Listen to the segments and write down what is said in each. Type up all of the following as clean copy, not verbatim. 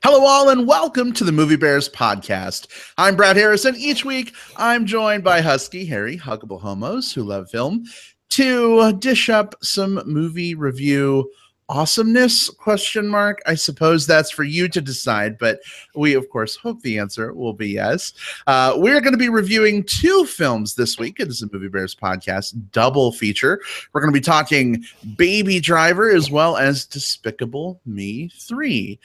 Hello, all, and welcome to the Movie Bears podcast. I'm Brad Harris, and each week I'm joined by Husky, Harry, Huggable Homos who love film to dish up some movie review awesomeness, ? I suppose that's for you to decide, but we, of course, hope the answer will be yes. We're going to be reviewing two films this week. It is a Movie Bears podcast double feature. We're going to be talking Baby Driver as well as Despicable Me 3,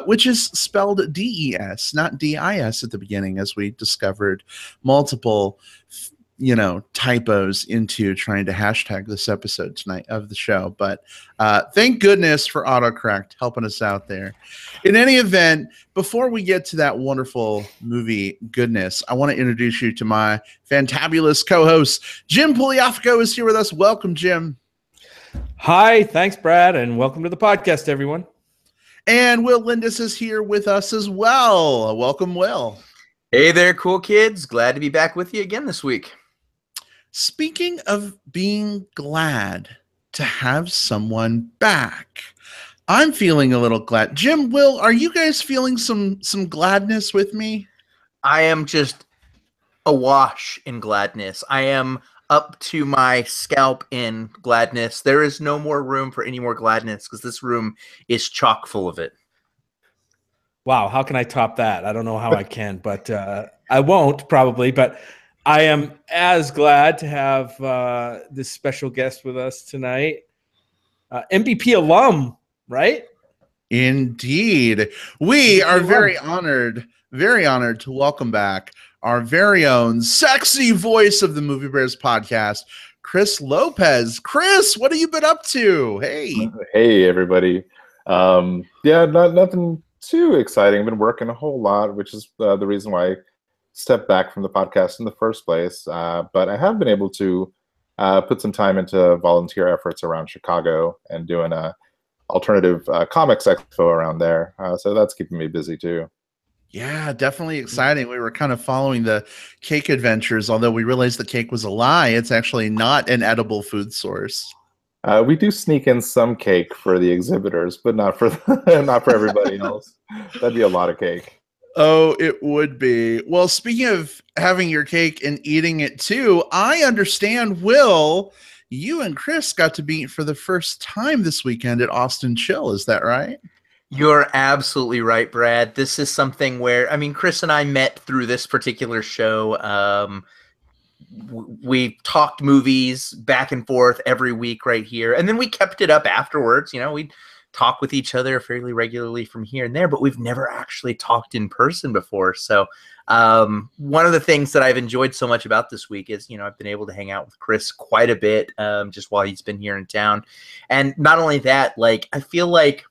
which is spelled D-E-S, not D-I-S at the beginning, as we discovered multiple typos into trying to hashtag this episode tonight of the show. But thank goodness for autocorrect helping us out there. In any event, before we get to that wonderful movie goodness, I want to introduce you to my fantabulous co-host. Jim Pugliafico is here with us. Welcome, Jim. Hi, thanks, Brad, and welcome to the podcast, everyone. And Will Lindis is here with us as well. Welcome, Will. Hey there, cool kids. Glad to be back with you again this week. Speaking of being glad to have someone back, I'm feeling a little glad. Jim, Will, are you guys feeling some gladness with me? I am just awash in gladness. I am up to my scalp in gladness. There is no more room for any more gladness because this room is chock full of it. Wow, how can I top that? I don't know how I can, but I won't probably, but I am as glad to have this special guest with us tonight. MBP alum, right? Indeed. We are very honored to welcome back our very own sexy voice of the Movie Bears podcast, Chris Lopez. Chris, what have you been up to? Hey. Hey, everybody. Nothing too exciting. I've been working a whole lot, which is the reason why I stepped back from the podcast in the first place. But I have been able to put some time into volunteer efforts around Chicago and doing a alternative comics expo around there. So that's keeping me busy too. Yeah, definitely exciting. We were kind of following the cake adventures, although we realized the cake was a lie. It's actually not an edible food source. We do sneak in some cake for the exhibitors, but not for not for everybody else. That'd be a lot of cake. Oh, it would be. Well, speaking of having your cake and eating it too, I understand, Will, you and Chris got to meet for the first time this weekend at Austin Chill. Is that right? You're absolutely right, Brad. This is something where, Chris and I met through this particular show. We talked movies back and forth every week right here. And then we kept it up afterwards. We'd talk with each other fairly regularly from here and there, but we've never actually talked in person before. So one of the things that I've enjoyed so much about this week is, I've been able to hang out with Chris quite a bit just while he's been here in town. And not only that, I feel like,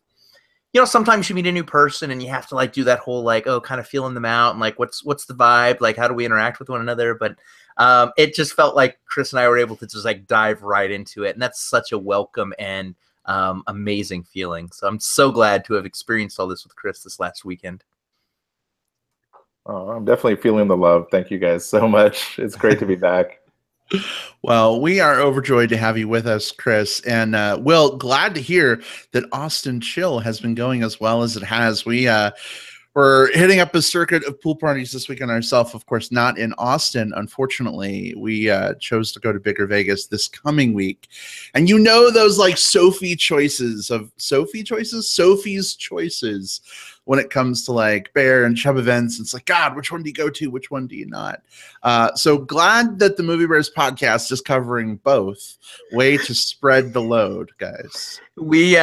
sometimes you meet a new person and you have to do that whole kind of feeling them out and what's the vibe? How do we interact with one another? But it just felt like Chris and I were able to just dive right into it. And that's such a welcome and amazing feeling. So I'm so glad to have experienced all this with Chris this last weekend. Oh, I'm definitely feeling the love. Thank you guys so much. It's great to be back. Well, we are overjoyed to have you with us, Chris. And Will, glad to hear that Austin Chill has been going as well as it has. We're hitting up a circuit of pool parties this weekend ourselves. Of course, not in Austin, unfortunately. We chose to go to Bigger Vegas this coming week. And those Sophie's choices when it comes to Bear and Chubb events. It's God, which one do you go to? Which one do you not? So glad that the Movie Bears podcast is covering both. Way to spread the load, guys. We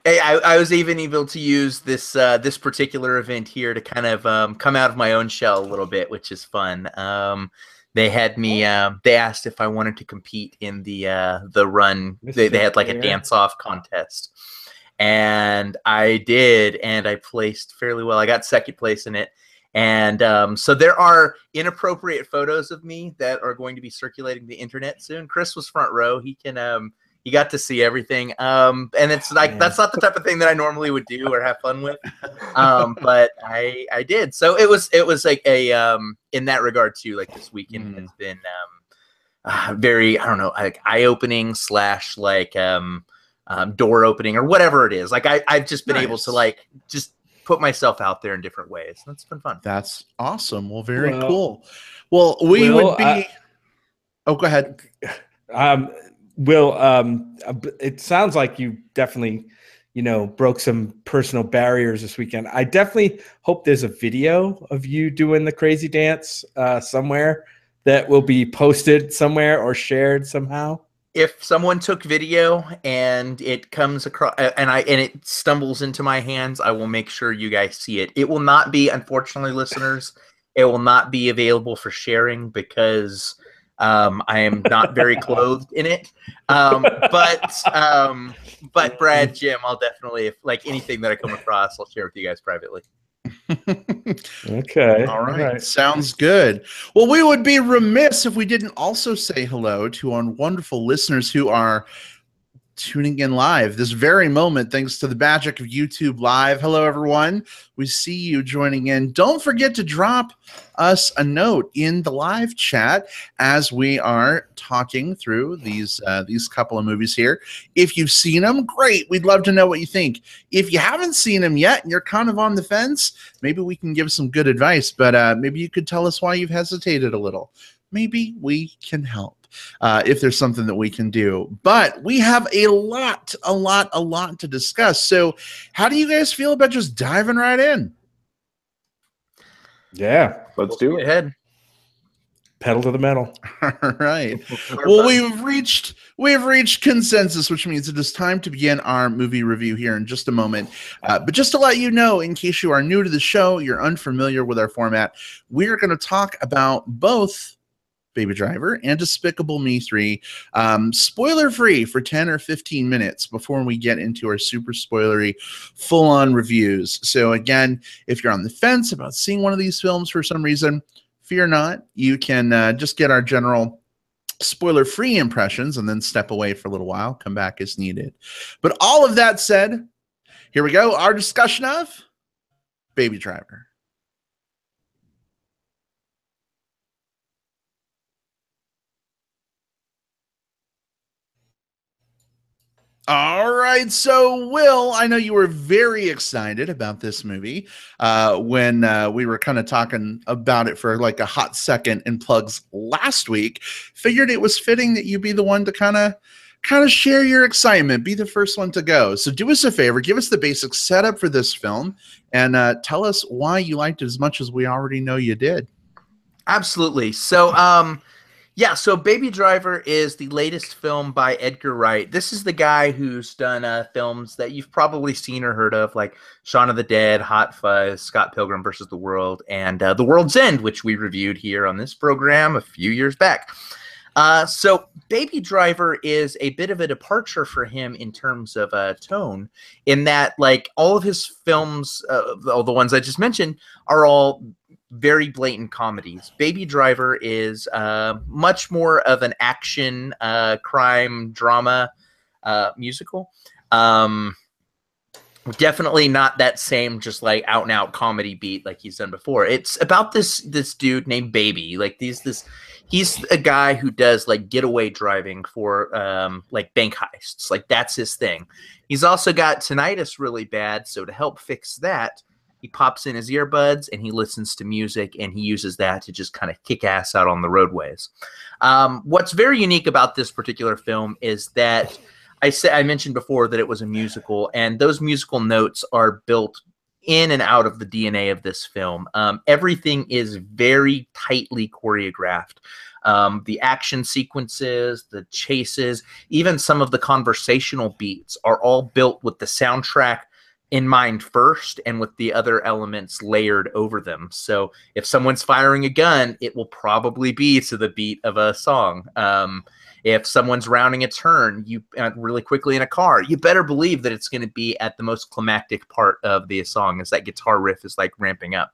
I was even able to use this this particular event here to kind of come out of my own shell a little bit, which is fun. They had me. They asked if I wanted to compete in the run. They had a dance-off contest, and I did, and I placed fairly well. I got second place in it. And so there are inappropriate photos of me that are going to be circulating the internet soon. Chris was front row. He got to see everything. And it's that's not the type of thing that I normally would do or have fun with. But I did. So it was a in that regard too, this weekend has been very, eye-opening / door opening or whatever it is. I've just been able to just put myself out there in different ways. That's been fun. That's awesome. Well, very cool. Well, we would be. Oh, go ahead. It sounds like you definitely, broke some personal barriers this weekend. I definitely hope there's a video of you doing the crazy dance somewhere that will be posted somewhere or shared somehow. If someone took video and it comes across and it stumbles into my hands, I will make sure you guys see it. It will not be, unfortunately, listeners, it will not be available for sharing because I am not very clothed in it. But Brad, Jim, I'll definitely, if like anything that I come across, I'll share with you guys privately. Okay. All right. Sounds good. Well, we would be remiss if we didn't also say hello to our wonderful listeners who are tuning in live this very moment, thanks to the magic of YouTube Live. Hello, everyone. We see you joining in. Don't forget to drop us a note in the live chat as we are talking through these couple of movies here. If you've seen them, great. We'd love to know what you think. If you haven't seen them yet and you're kind of on the fence, maybe we can give some good advice, but maybe you could tell us why you've hesitated a little. Maybe we can help. If there's something that we can do. But we have a lot to discuss. So how do you guys feel about just diving right in? Yeah. Let's do it. Ahead. Pedal to the metal. All right. Well, we've reached consensus, which means it is time to begin our movie review here in just a moment. But just to let you know, in case you are new to the show, you're unfamiliar with our format, we're going to talk about both Baby Driver and Despicable Me 3, spoiler free for 10 or 15 minutes before we get into our super spoilery full-on reviews. So again, if you're on the fence about seeing one of these films for some reason, fear not. You can just get our general spoiler free impressions and then step away for a little while, come back as needed. But all of that said, here we go, our discussion of Baby Driver. All right, so Will, I know you were very excited about this movie when we were kind of talking about it for like a hot second in plugs last week. Figured it was fitting that you be the one to kind of share your excitement, be the first one to go. So do us a favor, give us the basic setup for this film, and tell us why you liked it as much as we already know you did. Absolutely. So, yeah, so Baby Driver is the latest film by Edgar Wright. This is the guy who's done films that you've probably seen or heard of, like Shaun of the Dead, Hot Fuzz, Scott Pilgrim vs. the World, and The World's End, which we reviewed here on this program a few years back. So Baby Driver is a bit of a departure for him in terms of tone, in that like all of his films, all the ones I just mentioned, are all very blatant comedies. Baby Driver is much more of an action crime drama musical. Definitely not that same just like out and out comedy beat like he's done before. It's about this dude named Baby. Like he's a guy who does like getaway driving for like bank heists. Like that's his thing. He's also got tinnitus really bad, so to help fix that, he pops in his earbuds and he listens to music, and he uses that to just kind of kick ass out on the roadways. What's very unique about this particular film is that I mentioned before that it was a musical, and those musical notes are built in and out of the DNA of this film. Everything is very tightly choreographed. The action sequences, the chases, even some of the conversational beats are all built with the soundtrack in mind first, and with the other elements layered over them. So if someone's firing a gun, it will probably be to the beat of a song. If someone's rounding a turn really quickly in a car, you better believe that it's going to be at the most climactic part of the song as that guitar riff is like ramping up.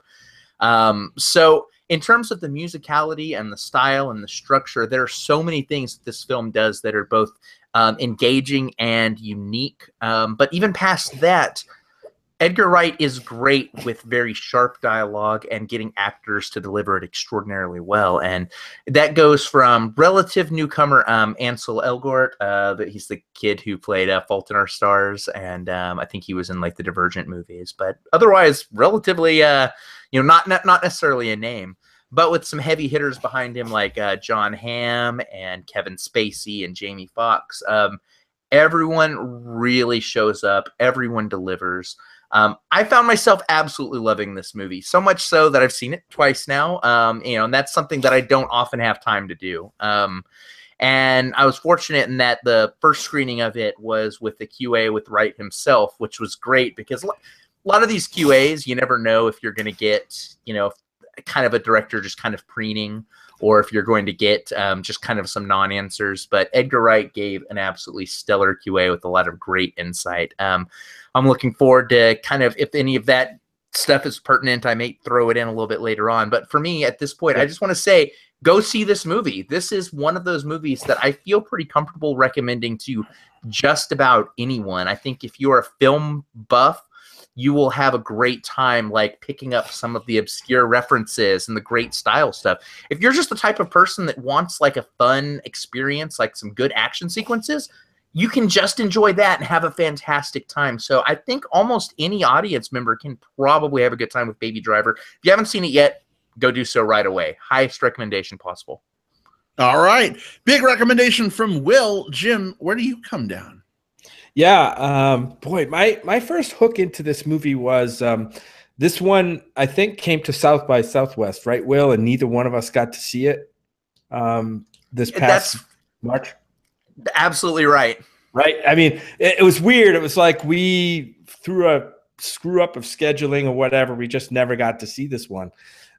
So in terms of the musicality and the style and the structure, there are so many things that this film does that are both engaging and unique. But even past that, Edgar Wright is great with very sharp dialogue and getting actors to deliver it extraordinarily well. And that goes from relative newcomer Ansel Elgort. He's the kid who played Fault in Our Stars, and I think he was in like the Divergent movies. But otherwise, relatively, not necessarily a name. But with some heavy hitters behind him like John Hamm and Kevin Spacey and Jamie Foxx, everyone really shows up. Everyone delivers. I found myself absolutely loving this movie, so much so that I've seen it twice now. And that's something that I don't often have time to do. And I was fortunate in that the first screening of it was with the QA with Wright himself, which was great because a lot of these QAs, you never know if you're going to get, kind of a director just kind of preening, or if you're going to get just kind of some non-answers. But Edgar Wright gave an absolutely stellar QA with a lot of great insight. I'm looking forward to kind of, if any of that stuff is pertinent, I may throw it in a little bit later on. But for me at this point, I just want to say, go see this movie. This is one of those movies that I feel pretty comfortable recommending to just about anyone. I think if you're a film buff, you will have a great time like picking up some of the obscure references and the great style stuff. If you're just the type of person that wants like a fun experience, like some good action sequences, you can just enjoy that and have a fantastic time. So I think almost any audience member can probably have a good time with Baby Driver. If you haven't seen it yet, go do so right away. Highest recommendation possible. All right. Big recommendation from Will. Jim, where do you come down? Yeah, boy, my first hook into this movie was this one, I think, came to South by Southwest, right, Will? And neither one of us got to see it this past March. Absolutely right. Right. I mean, it was weird. It was like we, through a screw up of scheduling or whatever, we just never got to see this one.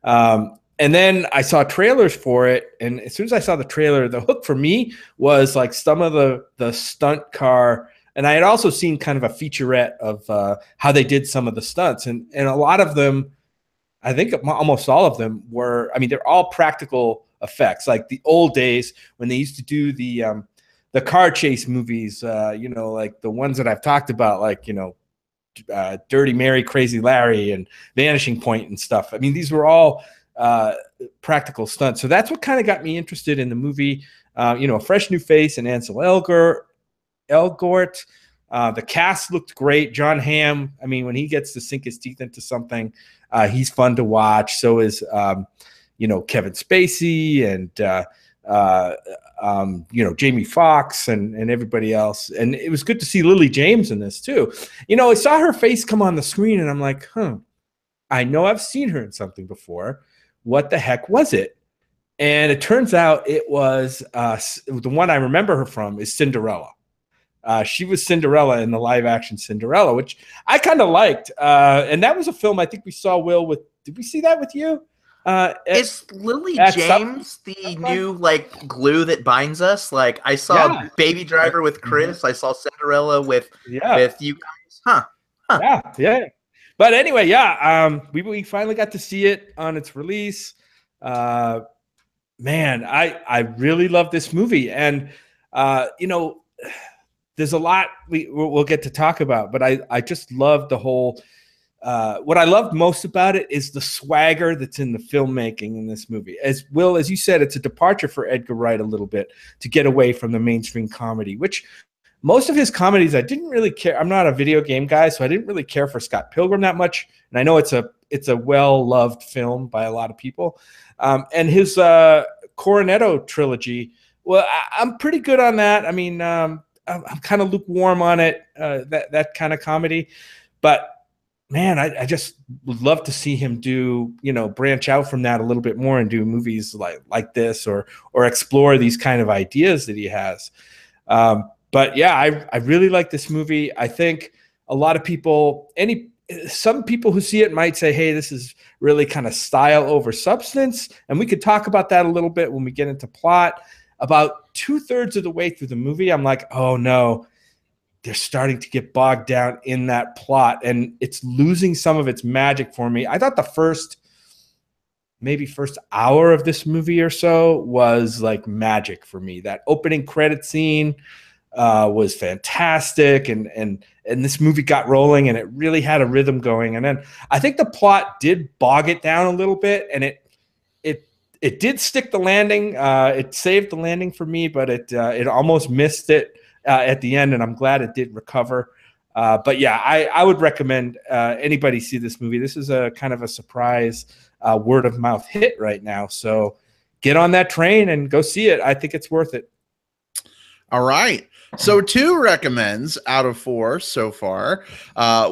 And then I saw trailers for it. And as soon as I saw the trailer, the hook for me was like some of the stunt car. And I had also seen kind of a featurette of how they did some of the stunts. And a lot of them, I think almost all of them were, I mean, they're all practical effects. Like the old days when they used to do the car chase movies, like the ones that I've talked about, like, Dirty Mary, Crazy Larry, and Vanishing Point and stuff. I mean, these were all practical stunts. So that's what kind of got me interested in the movie. A fresh new face and Ansel Elgort. The cast looked great. John Hamm, I mean, when he gets to sink his teeth into something, he's fun to watch. So is, Kevin Spacey and, Jamie Foxx and everybody else. And it was good to see Lily James in this too. I saw her face come on the screen and I'm like, I know I've seen her in something before. What the heck was it? And it turns out it was the one I remember her from is Cinderella. She was Cinderella in the live action Cinderella, which I kind of liked. And that was a film I think we saw, Will, did we see that with you? Is Lily James the new like glue that binds us? Like I saw Baby Driver with Chris. I saw Cinderella with you guys. Yeah. But anyway, we finally got to see it on its release. Man, I really love this movie, and there's a lot we'll get to talk about, but I just love the whole. What I loved most about it is the swagger that's in the filmmaking in this movie. As you said, it's a departure for Edgar Wright a little bit to get away from the mainstream comedy, which most of his comedies I didn't really care. I'm not a video game guy, so I didn't really care for Scott Pilgrim that much. And I know it's a well-loved film by a lot of people. And his Cornetto trilogy, well, I'm pretty good on that. I mean, I'm kind of lukewarm on it, that kind of comedy. But man, I just would love to see him do, branch out from that a little bit more and do movies like this or explore these kind of ideas that he has. But yeah, I really like this movie. I think a lot of people, some people who see it might say, hey, this is really kind of style over substance. And we could talk about that a little bit when we get into plot. About 2/3 of the way through the movie, I'm like, oh no, they're starting to get bogged down in that plot and it's losing some of its magic for me. I thought the first hour of this movie or so was like magic for me. That opening credit scene, was fantastic, and this movie got rolling, and it really had a rhythm going. And then I think the plot did bog it down a little bit, and it did stick the landing. It saved the landing for me, but it almost missed it at the end, and I'm glad it did recover. But yeah, I would recommend anybody see this movie. This is a kind of a surprise word of mouth hit right now. So get on that train and go see it. I think it's worth it. All right. So 2 recommends out of 4 so far.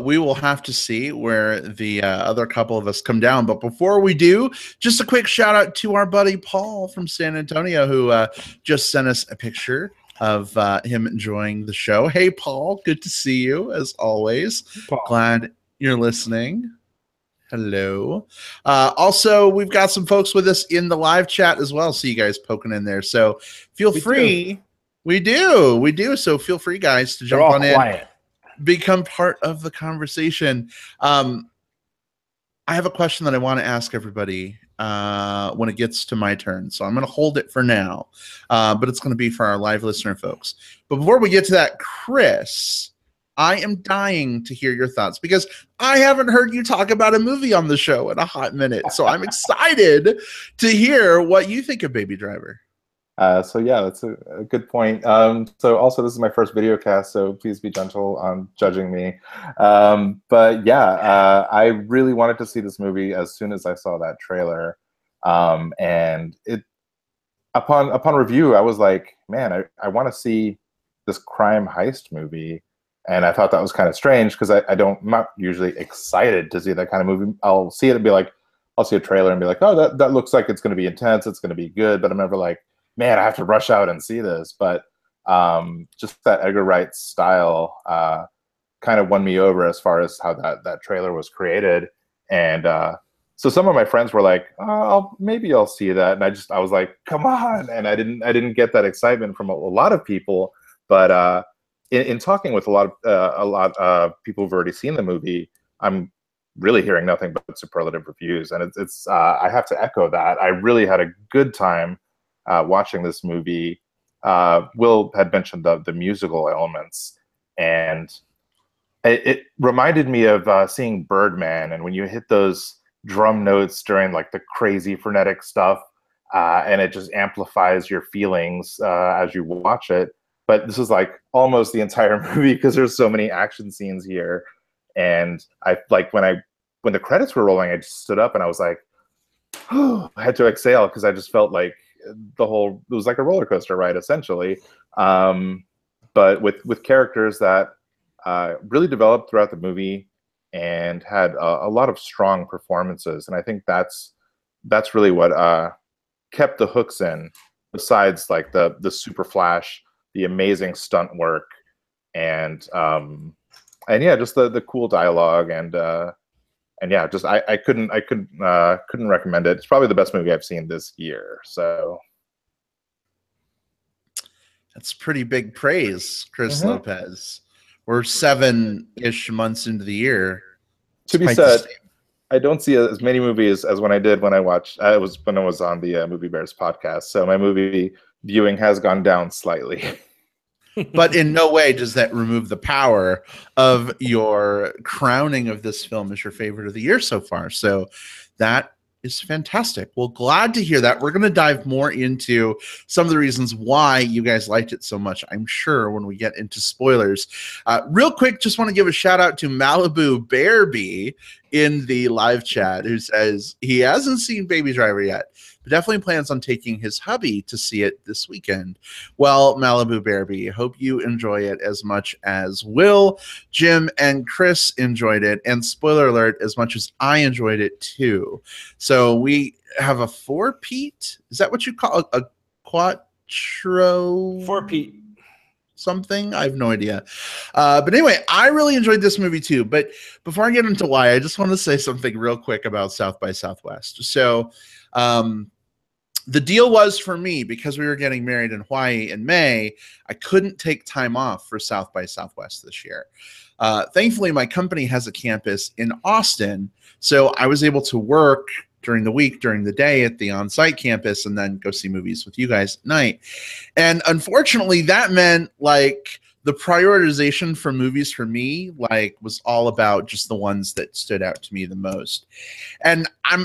We will have to see where the other couple of us come down. But before we do, just a quick shout out to our buddy Paul from San Antonio, who just sent us a picture of him enjoying the show. Hey, Paul, good to see you as always. Paul. Glad you're listening. Hello. Also, we've got some folks with us in the live chat as well. See you guys poking in there. So feel free. We do. So feel free, guys, to jump on in, become part of the conversation. I have a question that I want to ask everybody when it gets to my turn. So I'm going to hold it for now, but it's going to be for our live listener folks. But before we get to that, Chris, I am dying to hear your thoughts because I haven't heard you talk about a movie on the show in a hot minute. So I'm excited to hear what you think of Baby Driver. So yeah, that's a good point. So also, this is my first video cast, so please be gentle on judging me. But yeah, I really wanted to see this movie as soon as I saw that trailer. And upon review, I was like, man, I want to see this crime heist movie. And I thought that was kind of strange because I'm not usually excited to see that kind of movie. I'll see it and be like, I'll see a trailer and be like, oh, that looks like it's going to be intense. It's going to be good. But I'm never like, man, I have to rush out and see this. But just that Edgar Wright style kind of won me over as far as how that trailer was created. And so some of my friends were like, oh, maybe I'll see that. And I was like, come on. And I didn't get that excitement from a lot of people. But in talking with a lot of people who've already seen the movie, I'm really hearing nothing but superlative reviews. And it's I have to echo that. I really had a good time watching this movie. Will had mentioned the musical elements, and it reminded me of seeing Birdman. And when you hit those drum notes during like the crazy frenetic stuff, and it just amplifies your feelings as you watch it. But this is like almost the entire movie because there's so many action scenes here. And I like when the credits were rolling, I just stood up and I was like, I had to exhale because I just felt like it was like a roller coaster ride essentially. But with characters that really developed throughout the movie and had a lot of strong performances. And I think that's really what kept the hooks in, besides like the super flash, the amazing stunt work, and yeah, just the cool dialogue, and yeah, just I couldn't recommend it. It's probably the best movie I've seen this year. So that's pretty big praise, Chris Lopez. We're 7-ish months into the year. To be said, I don't see as many movies as when I did when I was on the Movie Bears podcast. So my movie viewing has gone down slightly. But in no way does that remove the power of your crowning of this film as your favorite of the year so far. So that is fantastic. Well, glad to hear that. We're going to dive more into some of the reasons why you guys liked it so much, I'm sure, when we get into spoilers. Real quick, just want to give a shout out to Malibu Bearby in the live chat, who says he hasn't seen Baby Driver yet, but definitely plans on taking his hubby to see it this weekend. Well, Malibu Bearby, hope you enjoy it as much as Will, Jim, and Chris enjoyed it. And spoiler alert, as much as I enjoyed it too. So we have a four-peat. Is that what you call a quattro? Four-peat. Something, I have no idea. But anyway, I really enjoyed this movie too. But before I get into why, I just want to say something real quick about South by Southwest. So the deal was for me, because we were getting married in Hawaii in May, I couldn't take time off for South by Southwest this year. Thankfully, my company has a campus in Austin, so I was able to work during the week, during the day at the on-site campus, and then go see movies with you guys at night. And unfortunately, that meant like the prioritization for movies for me like was all about just the ones that stood out to me the most. And I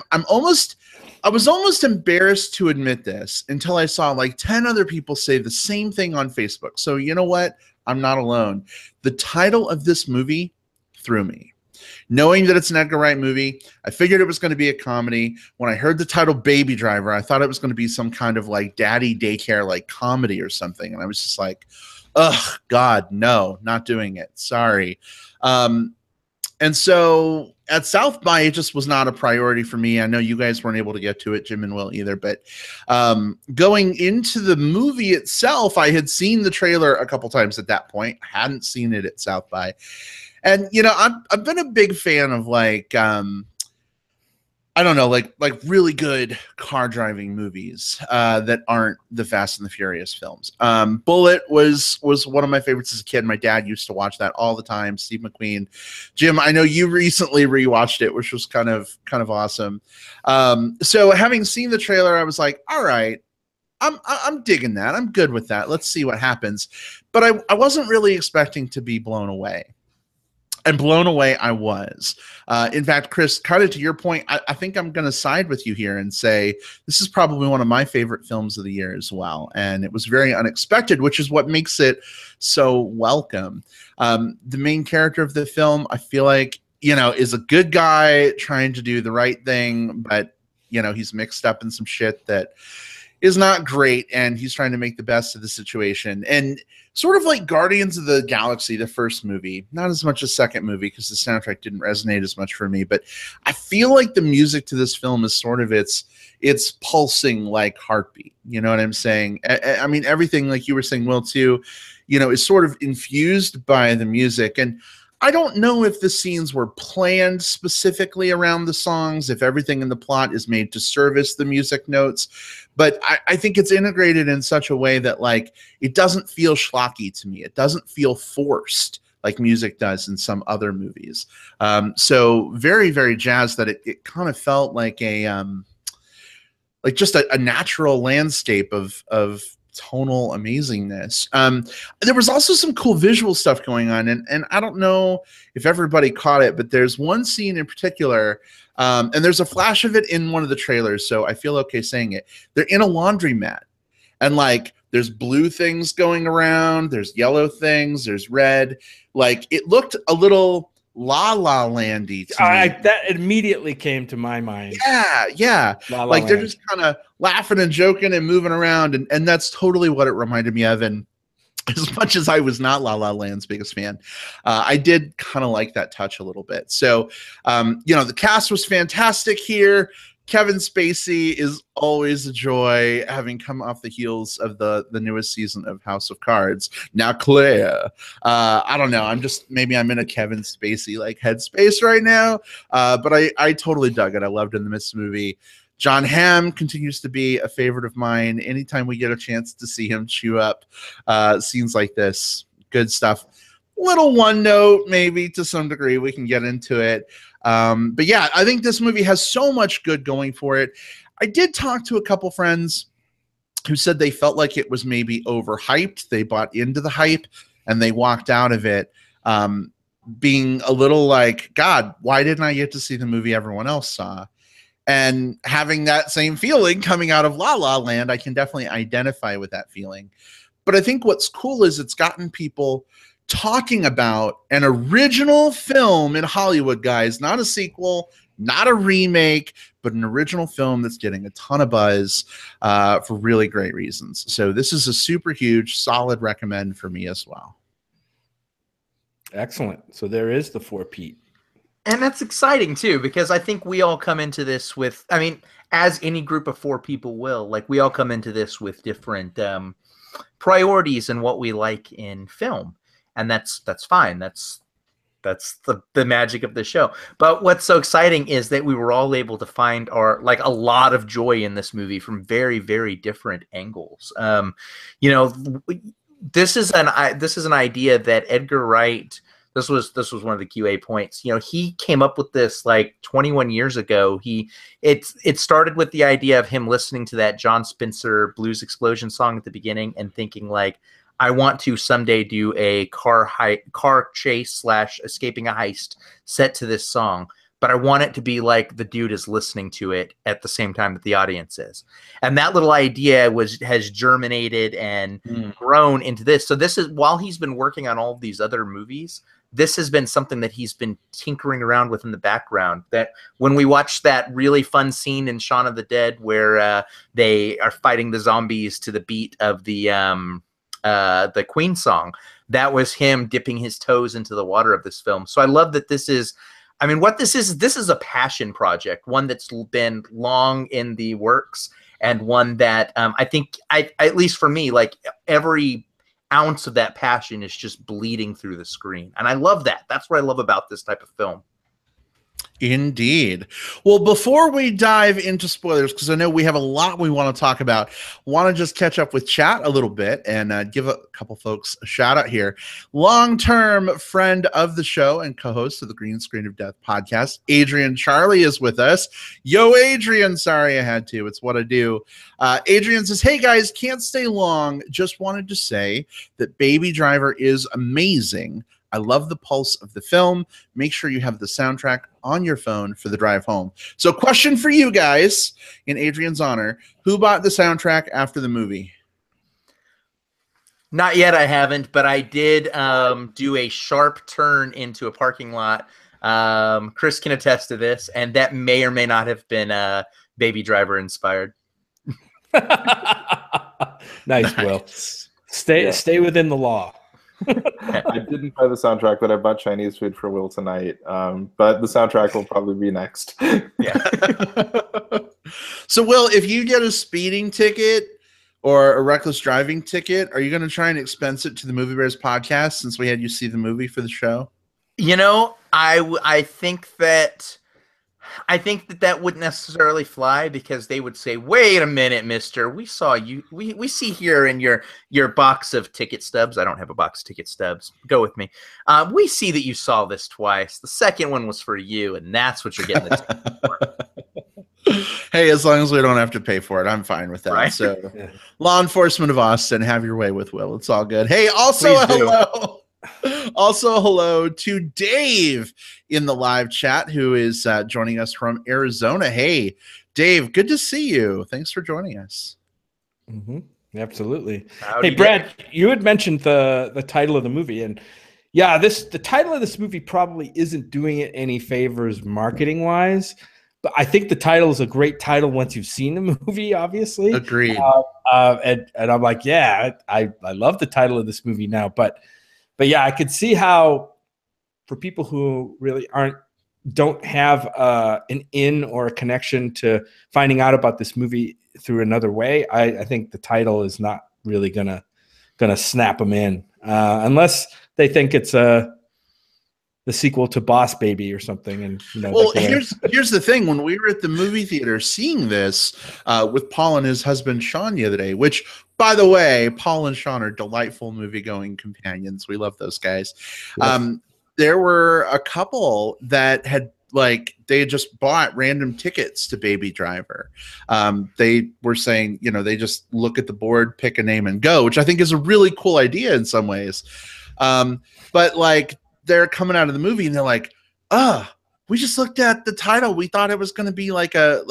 was almost embarrassed to admit this until I saw like 10 other people say the same thing on Facebook. So you know what? I'm not alone. The title of this movie threw me. Knowing that it's an Edgar Wright movie, I figured it was going to be a comedy. When I heard the title Baby Driver, I thought it was going to be some kind of like daddy daycare like comedy or something. And I was just like, ugh, God, no, not doing it. Sorry. And so at South by, it just was not a priority for me. I know you guys weren't able to get to it, Jim and Will either. But going into the movie itself, I had seen the trailer a couple times at that point. I hadn't seen it at South by. And, you know, I've been a big fan of like, I don't know, like really good car driving movies that aren't the Fast and the Furious films. Bullet was one of my favorites as a kid. My dad used to watch that all the time. Steve McQueen. Jim, I know you recently rewatched it, which was kind of awesome. So having seen the trailer, I was like, all right, I'm digging that. I'm good with that. Let's see what happens. But I wasn't really expecting to be blown away. And blown away I was. In fact, Chris, kind of to your point, I think I'm going to side with you here and say this is probably one of my favorite films of the year as well. And it was very unexpected, which is what makes it so welcome. The main character of the film, I feel like, you know, is a good guy trying to do the right thing, but, you know, he's mixed up in some shit that is not great, and he's trying to make the best of the situation. And sort of like Guardians of the Galaxy, the first movie, not as much as second movie because the soundtrack didn't resonate as much for me, but I feel like the music to this film is sort of it's pulsing like heartbeat. You know what I'm saying? I mean, everything, like you were saying, Will, too, you know, is sort of infused by the music. And I don't know if the scenes were planned specifically around the songs, if everything in the plot is made to service the music notes, but I think it's integrated in such a way that like it doesn't feel schlocky to me. It doesn't feel forced like music does in some other movies. So very, very jazzed that it kind of felt like like just a natural landscape of tonal amazingness. There was also some cool visual stuff going on, and I don't know if everybody caught it, but there's one scene in particular, and there's a flash of it in one of the trailers, so I feel okay saying it. They're in a laundromat, and like there's blue things going around, there's yellow things, there's red. Like it looked a little La La Landy to me. That immediately came to my mind. Yeah. La La like Land. They're just kind of laughing and joking and moving around, and that's totally what it reminded me of. And as much as I was not La La Land's biggest fan, I did kind of like that touch a little bit. So, you know, the cast was fantastic here. Kevin Spacey is always a joy, having come off the heels of the newest season of House of Cards. Now, Claire, I don't know. Maybe I'm in a Kevin Spacey like headspace right now. But I totally dug it. I loved it in this movie. John Hamm continues to be a favorite of mine. Anytime we get a chance to see him chew up scenes like this, good stuff. Little one note, maybe to some degree, we can get into it. But yeah, I think this movie has so much good going for it. I did talk to a couple friends who said they felt like it was maybe overhyped. They bought into the hype and they walked out of it being a little like, God, why didn't I get to see the movie everyone else saw? And having that same feeling coming out of La La Land, I can definitely identify with that feeling. But I think what's cool is it's gotten people talking about an original film in Hollywood, guys, not a sequel, not a remake, but an original film that's getting a ton of buzz for really great reasons. So this is a super huge, solid recommend for me as well. Excellent. So there is the 4-Pete. And that's exciting too, because I think we all come into this with, I mean, as any group of 4 people will, like we all come into this with different priorities and what we like in film. And that's fine. That's the magic of the show. But what's so exciting is that we were all able to find a lot of joy in this movie from very, very different angles. You know, this is an idea that Edgar Wright, this was one of the QA points. You know, he came up with this like 21 years ago. It started with the idea of him listening to that John Spencer Blues Explosion song at the beginning and thinking like, I want to someday do a car chase / escaping a heist set to this song, but I want it to be like the dude is listening to it at the same time that the audience is. And that little idea has germinated and grown into this. So this is, while he's been working on all of these other movies, this has been something that he's been tinkering around with in the background. That when we watch that really fun scene in Shaun of the Dead where they are fighting the zombies to the beat of the Queen song, that was him dipping his toes into the water of this film. So I love that this is, I mean, what this is a passion project, one that's been long in the works, and one that I think, at least for me, like every ounce of that passion is just bleeding through the screen. And I love that. That's what I love about this type of film. Indeed. Well, before we dive into spoilers, because I know we have a lot we want to talk about, want to just catch up with chat a little bit and give a couple folks a shout out here. Long-term friend of the show and co-host of the Green Screen of Death podcast, Adrian Charlie, is with us. Yo, Adrian. Sorry I had to. It's what I do. Adrian says, hey guys, can't stay long. Just wanted to say that Baby Driver is amazing. I love the pulse of the film. Make sure you have the soundtrack on your phone for the drive home. So question for you guys, in Adrian's honor, who bought the soundtrack after the movie? Not yet, I haven't, but I did do a sharp turn into a parking lot. Chris can attest to this, and that may or may not have been Baby Driver inspired. Nice, Will. Stay within the law. I didn't buy the soundtrack, but I bought Chinese food for Will tonight. But the soundtrack will probably be next. Yeah. So, Will, if you get a speeding ticket or a reckless driving ticket, are you going to try and expense it to the Movie Bears podcast since we had you see the movie for the show? You know, I think that that wouldn't necessarily fly, because they would say, wait a minute, mister, we saw you, we see here in your box of ticket stubs. I don't have a box of ticket stubs. Go with me. We see that you saw this twice. The second one was for you, and that's what you're getting the ticket for. Hey, as long as we don't have to pay for it, I'm fine with that. Right? So, Law Enforcement of Austin, have your way with Will. It's all good. Hey, also hello. Also, hello to Dave in the live chat, who is joining us from Arizona. Hey, Dave, good to see you. Thanks for joining us. Mm-hmm. Absolutely. Howdy, hey, Brad, you had mentioned the title of the movie, and yeah, the title of this movie probably isn't doing it any favors marketing wise, but I think the title is a great title once you've seen the movie. Obviously, agreed. And I'm like, yeah, I love the title of this movie now, but yeah, I could see how for people who really don't have an in or a connection to finding out about this movie through another way, I think the title is not really gonna snap them in unless they think it's the sequel to Boss Baby or something. And well, here's the thing: when we were at the movie theater seeing this with Paul and his husband Sean the other day, which, by the way, Paul and Sean are delightful movie-going companions. We love those guys. Yes. There were a couple that had they just bought random tickets to Baby Driver. They were saying, they just look at the board, pick a name, and go, which I think is a really cool idea in some ways. But they're coming out of the movie and they're like, we just looked at the title. We thought it was going to be like a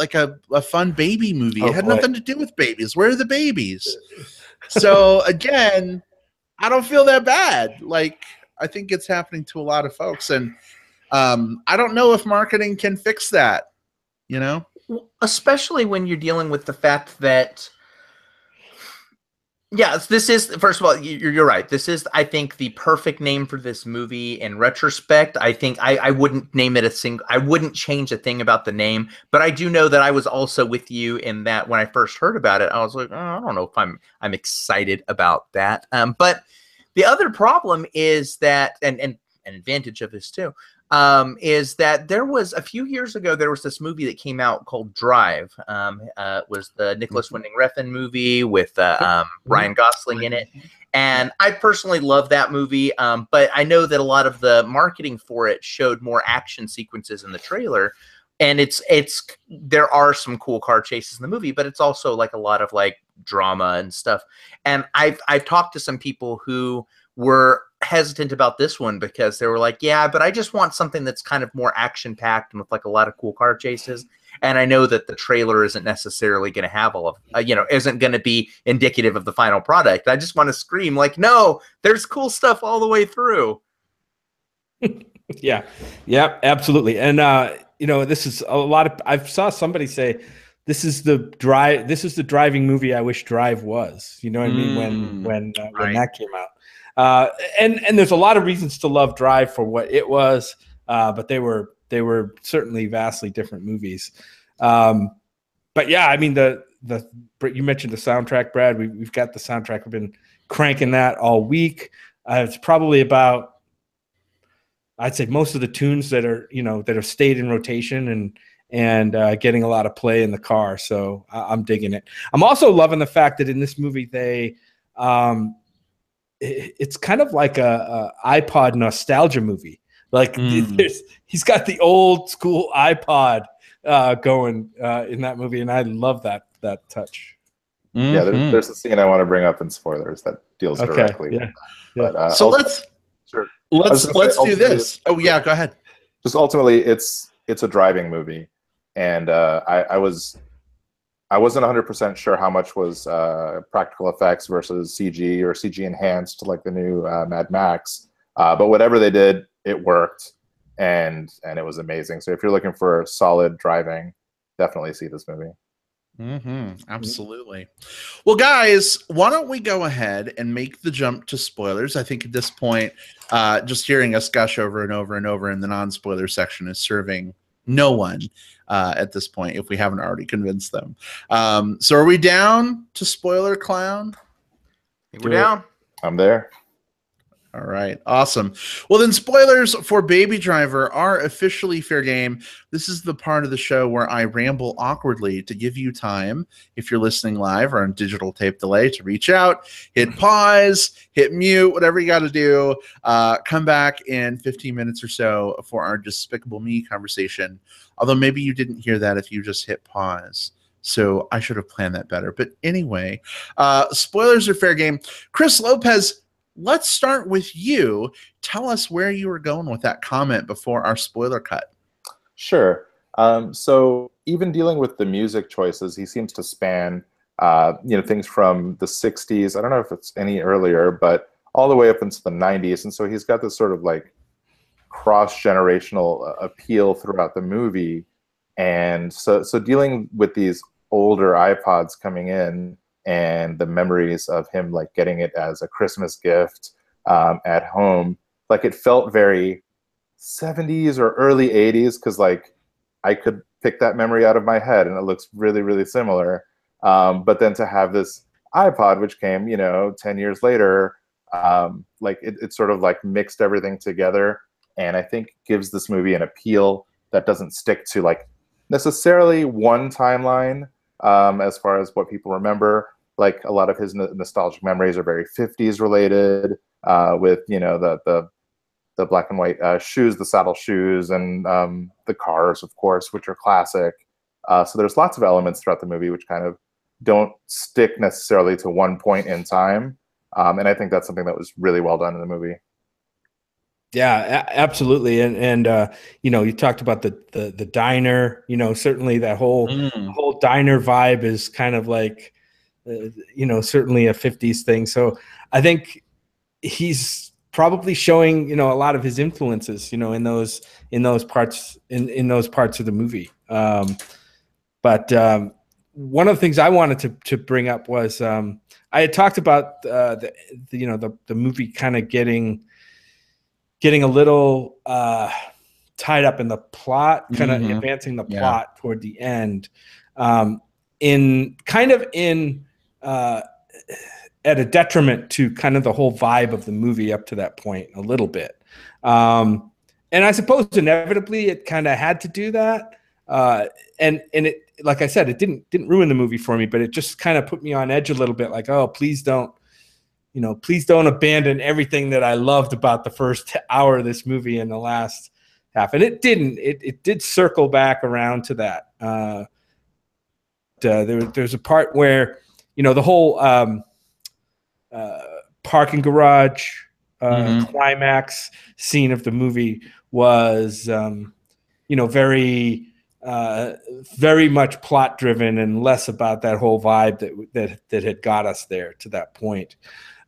fun baby movie. It had nothing to do with babies. Where are the babies? So again, I don't feel that bad. I think it's happening to a lot of folks, and I don't know if marketing can fix that. Especially when you're dealing with the fact that, yes, this is, first of all, you're right. This is, I think, the perfect name for this movie in retrospect. I think I wouldn't name it I wouldn't change a thing about the name, but I do know that I was also with you in that when I first heard about it, I was like, I don't know if I'm excited about that. But the other problem is that, and an advantage of this too, is that there was a few years ago, there was this movie that came out called Drive. It was the Nicholas Winding Refn movie with Ryan Gosling in it. And I personally love that movie, but I know that a lot of the marketing for it showed more action sequences in the trailer. And there are some cool car chases in the movie, but it's also like a lot of like drama and stuff. And I've talked to some people who were hesitant about this one because they were like, yeah, but I just want something that's kind of more action packed and with like a lot of cool car chases. And I know that the trailer isn't necessarily going to have all of, isn't going to be indicative of the final product. I just want to scream like, no, there's cool stuff all the way through. Yeah, absolutely. And, this is a lot of, I saw somebody say, this is the driving movie I wish Drive was, you know what I mean? When that came out. And there's a lot of reasons to love Drive for what it was, but they were certainly vastly different movies. But yeah, I mean, you mentioned the soundtrack, Brad. We've got the soundtrack. We've been cranking that all week. It's probably about, I'd say, most of the tunes that are stayed in rotation and getting a lot of play in the car. So I'm digging it. I'm also loving the fact that in this movie it's kind of like a iPod nostalgia movie. Like he's got the old school iPod going in that movie, and I love that touch. Yeah, there's a scene I want to bring up in spoilers that deals directly. Yeah. But, so let's do this. Oh yeah, go ahead. Just ultimately, it's a driving movie, and I wasn't 100% sure how much was practical effects versus CG or CG enhanced, like the new Mad Max. But whatever they did, it worked, and it was amazing. So if you're looking for solid driving, definitely see this movie. Absolutely. Well, guys, why don't we go ahead and make the jump to spoilers? I think at this point, just hearing us gush over and over and over in the non-spoiler section is serving no one at this point, if we haven't already convinced them. So are we down to spoiler clown? We're down. I'm there. All right, awesome. Well, then spoilers for Baby Driver are officially fair game. This is the part of the show where I ramble awkwardly to give you time, if you're listening live or on digital tape delay, to reach out, hit pause, hit mute, whatever you got to do. Come back in 15 minutes or so for our Despicable Me conversation. Although maybe you didn't hear that if you just hit pause. So I should have planned that better. But anyway, spoilers are fair game. Chris Lopez, let's start with you. Tell us where you were going with that comment before our spoiler cut. Sure. So even dealing with the music choices, he seems to span, things from the 60s. I don't know if it's any earlier, but all the way up into the 90s. And so he's got this sort of like cross-generational appeal throughout the movie. And so dealing with these older iPods coming in, and the memories of him like getting it as a Christmas gift at home, like it felt very 70s or early 80s, because like I could pick that memory out of my head and it looks really, really similar. But then to have this iPod, which came, 10 years later, like it sort of like mixed everything together, and I think gives this movie an appeal that doesn't stick to like necessarily one timeline as far as what people remember. Like a lot of his nostalgic memories are very 50s related, with the black and white shoes, the saddle shoes, and the cars, of course, which are classic. So there's lots of elements throughout the movie which kind of don't stick necessarily to one point in time, and I think that's something that was really well done in the movie. Yeah, absolutely. And you talked about the diner. Certainly that whole diner vibe is kind of like, certainly a 50s thing. So I think he's probably showing, a lot of his influences, in those parts of the movie. But one of the things I wanted to bring up was I had talked about the movie kind of getting a little tied up in the plot, kind of advancing the plot toward the end, at a detriment to kind of the whole vibe of the movie up to that point a little bit. And I suppose inevitably it kind of had to do that. And it, like I said, it didn't ruin the movie for me, but it just kind of put me on edge a little bit, like, oh, please don't please don't abandon everything that I loved about the first hour of this movie in the last half. And it didn't. It did circle back around to that. There's a part where, the whole parking garage climax scene of the movie was, very very much plot driven and less about that whole vibe that had got us there to that point.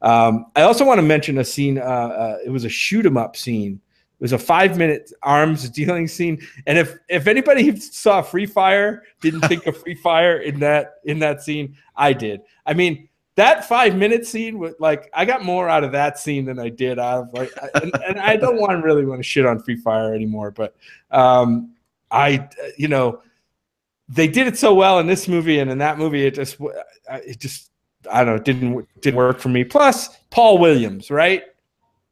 I also want to mention a scene. It was a shoot 'em up scene. It was a 5-minute arms dealing scene. And if anybody saw Free Fire, didn't think of Free Fire in that scene, I did. I mean, that 5-minute scene was like, I got more out of that scene than I did out of and I don't really want to shit on Free Fire anymore, but they did it so well in this movie, and in that movie, it just I don't know, didn't work for me. Plus, Paul Williams, right?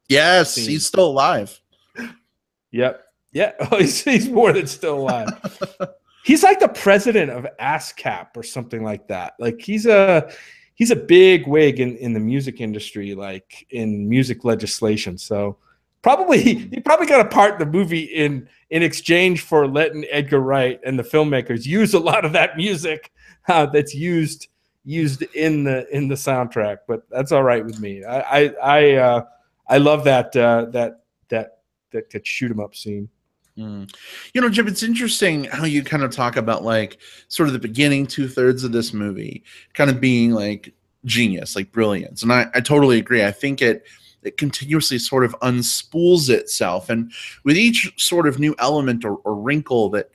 Yes, he's still alive. Yep. Yeah. Oh, he's more than still alive. He's like the president of ASCAP or something like that. Like he's a big wig in the music industry, like in music legislation. So he probably got a part in the movie in exchange for letting Edgar Wright and the filmmakers use a lot of that music that's used in the soundtrack. But that's all right with me. I love that shoot 'em up scene. Jim, it's interesting how you kind of talk about like sort of the beginning 2/3 of this movie kind of being like genius, like brilliance. And I totally agree. I think it continuously sort of unspools itself. And with each sort of new element or wrinkle that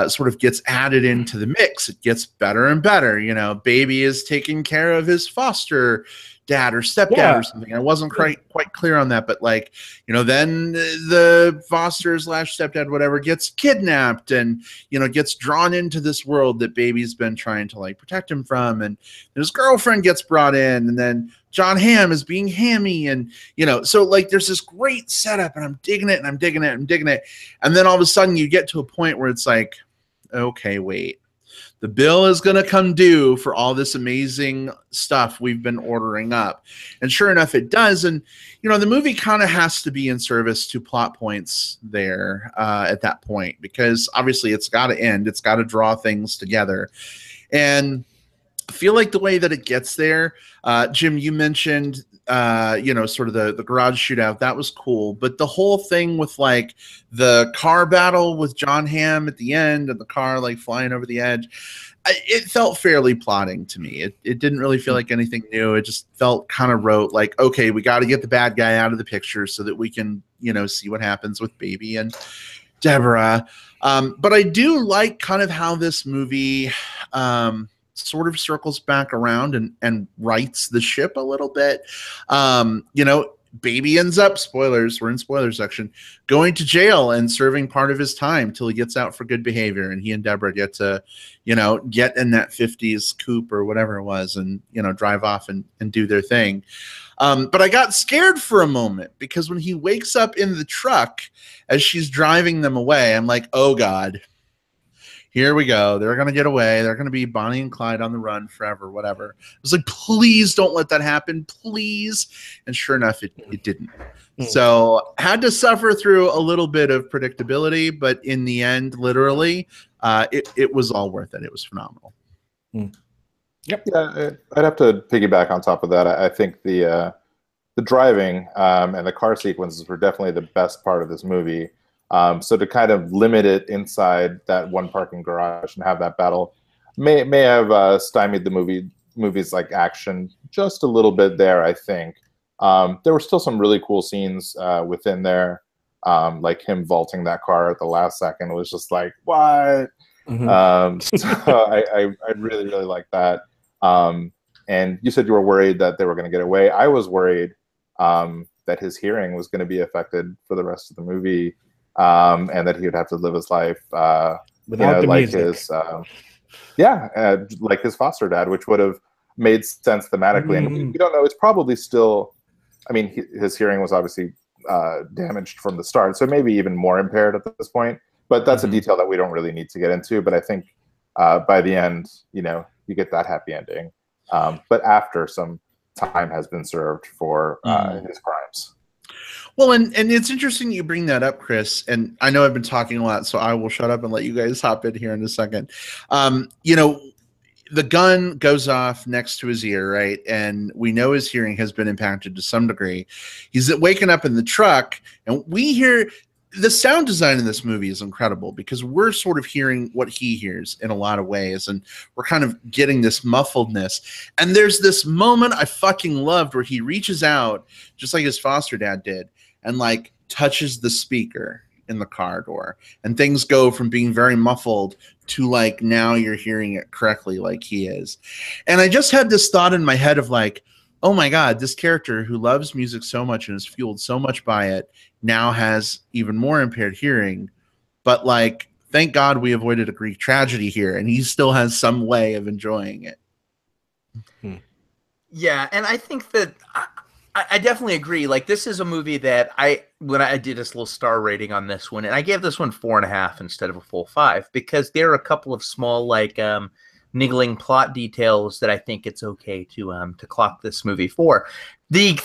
sort of gets added into the mix, it gets better and better. Baby is taking care of his foster dad or stepdad or something. I wasn't quite clear on that, but then the foster / stepdad, whatever, gets kidnapped and, gets drawn into this world that Baby's been trying to like protect him from. And his girlfriend gets brought in, and then John Hamm is being hammy. And, so like there's this great setup, and I'm digging it and I'm digging it and I'm digging it. And then all of a sudden you get to a point where it's like, okay, wait. The bill is going to come due for all this amazing stuff we've been ordering up. And sure enough, it does. And, the movie kind of has to be in service to plot points there at that point, because obviously it's got to end. It's got to draw things together. And I feel like the way that it gets there, Jim, you mentioned, sort of the garage shootout. That was cool. But the whole thing with like the car battle with John Hamm at the end and the car like flying over the edge, it felt fairly plotting to me. It didn't really feel like anything new. It just felt kind of rote, like, okay, we got to get the bad guy out of the picture so that we can, see what happens with Baby and Deborah. But I do like kind of how this movie sort of circles back around and rights the ship a little bit. Baby ends up, spoilers, we're in spoiler section, going to jail and serving part of his time till he gets out for good behavior, and he and Deborah get to, get in that 50s coupe or whatever it was and, drive off and do their thing. But I got scared for a moment, because when he wakes up in the truck as she's driving them away, I'm like, oh God, here we go. They're going to get away. They're going to be Bonnie and Clyde on the run forever, whatever. I was like, please don't let that happen, please. And sure enough, it didn't. So had to suffer through a little bit of predictability, but in the end, literally, it was all worth it. It was phenomenal. Yep. Yeah, I'd have to piggyback on top of that. I think the driving and the car sequences were definitely the best part of this movie. So to kind of limit it inside that one parking garage and have that battle may have stymied the movie's like action just a little bit there, I think. There were still some really cool scenes within there, like him vaulting that car at the last second. It was just like, what? So I really, really like that. And you said you were worried that they were going to get away. I was worried that his hearing was going to be affected for the rest of the movie. And that he would have to live his life without the like music. Like his foster dad, which would have made sense thematically. And we don't know. It's probably still, I mean, his hearing was obviously damaged from the start, so maybe even more impaired at this point. But that's a detail that we don't really need to get into. But I think by the end, you get that happy ending. But after some time has been served for his crimes. Well, and it's interesting you bring that up, Chris. And I know I've been talking a lot, so I will shut up and let you guys hop in here in a second. You know, the gun goes off next to his ear, right? And we know his hearing has been impacted to some degree. He's waking up in the truck, and we hear the sound design in this movie is incredible because we're sort of hearing what he hears in a lot of ways, and we're kind of getting this muffledness. And there's this moment I fucking loved where he reaches out, just like his foster dad did, and like touches the speaker in the car door, and things go from being very muffled to like now you're hearing it correctly like he is. And I just had this thought in my head of like, oh my God, this character who loves music so much and is fueled so much by it now has even more impaired hearing. But like, thank God we avoided a Greek tragedy here, and he still has some way of enjoying it. Yeah, and I think that I definitely agree. Like, this is a movie that when I did this little star rating on this one, and I gave this one 4.5 instead of a full 5, because there are a couple of small, like, niggling plot details that I think it's okay to clock this movie for. The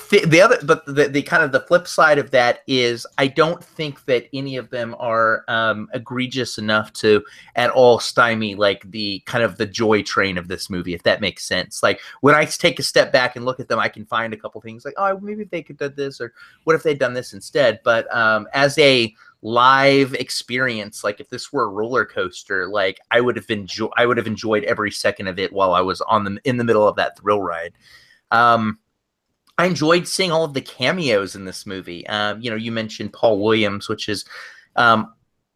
kind of the flip side of that is I don't think that any of them are egregious enough to at all stymie like the kind of the joy train of this movie, if that makes sense. Like, when I take a step back and look at them, I can find a couple things like, oh, maybe they could have done this, or what if they'd done this instead? But as a live experience, like if this were a roller coaster, like I would have enjoyed every second of it while I was in the middle of that thrill ride. I enjoyed seeing all of the cameos in this movie. You know, you mentioned Paul Williams, which is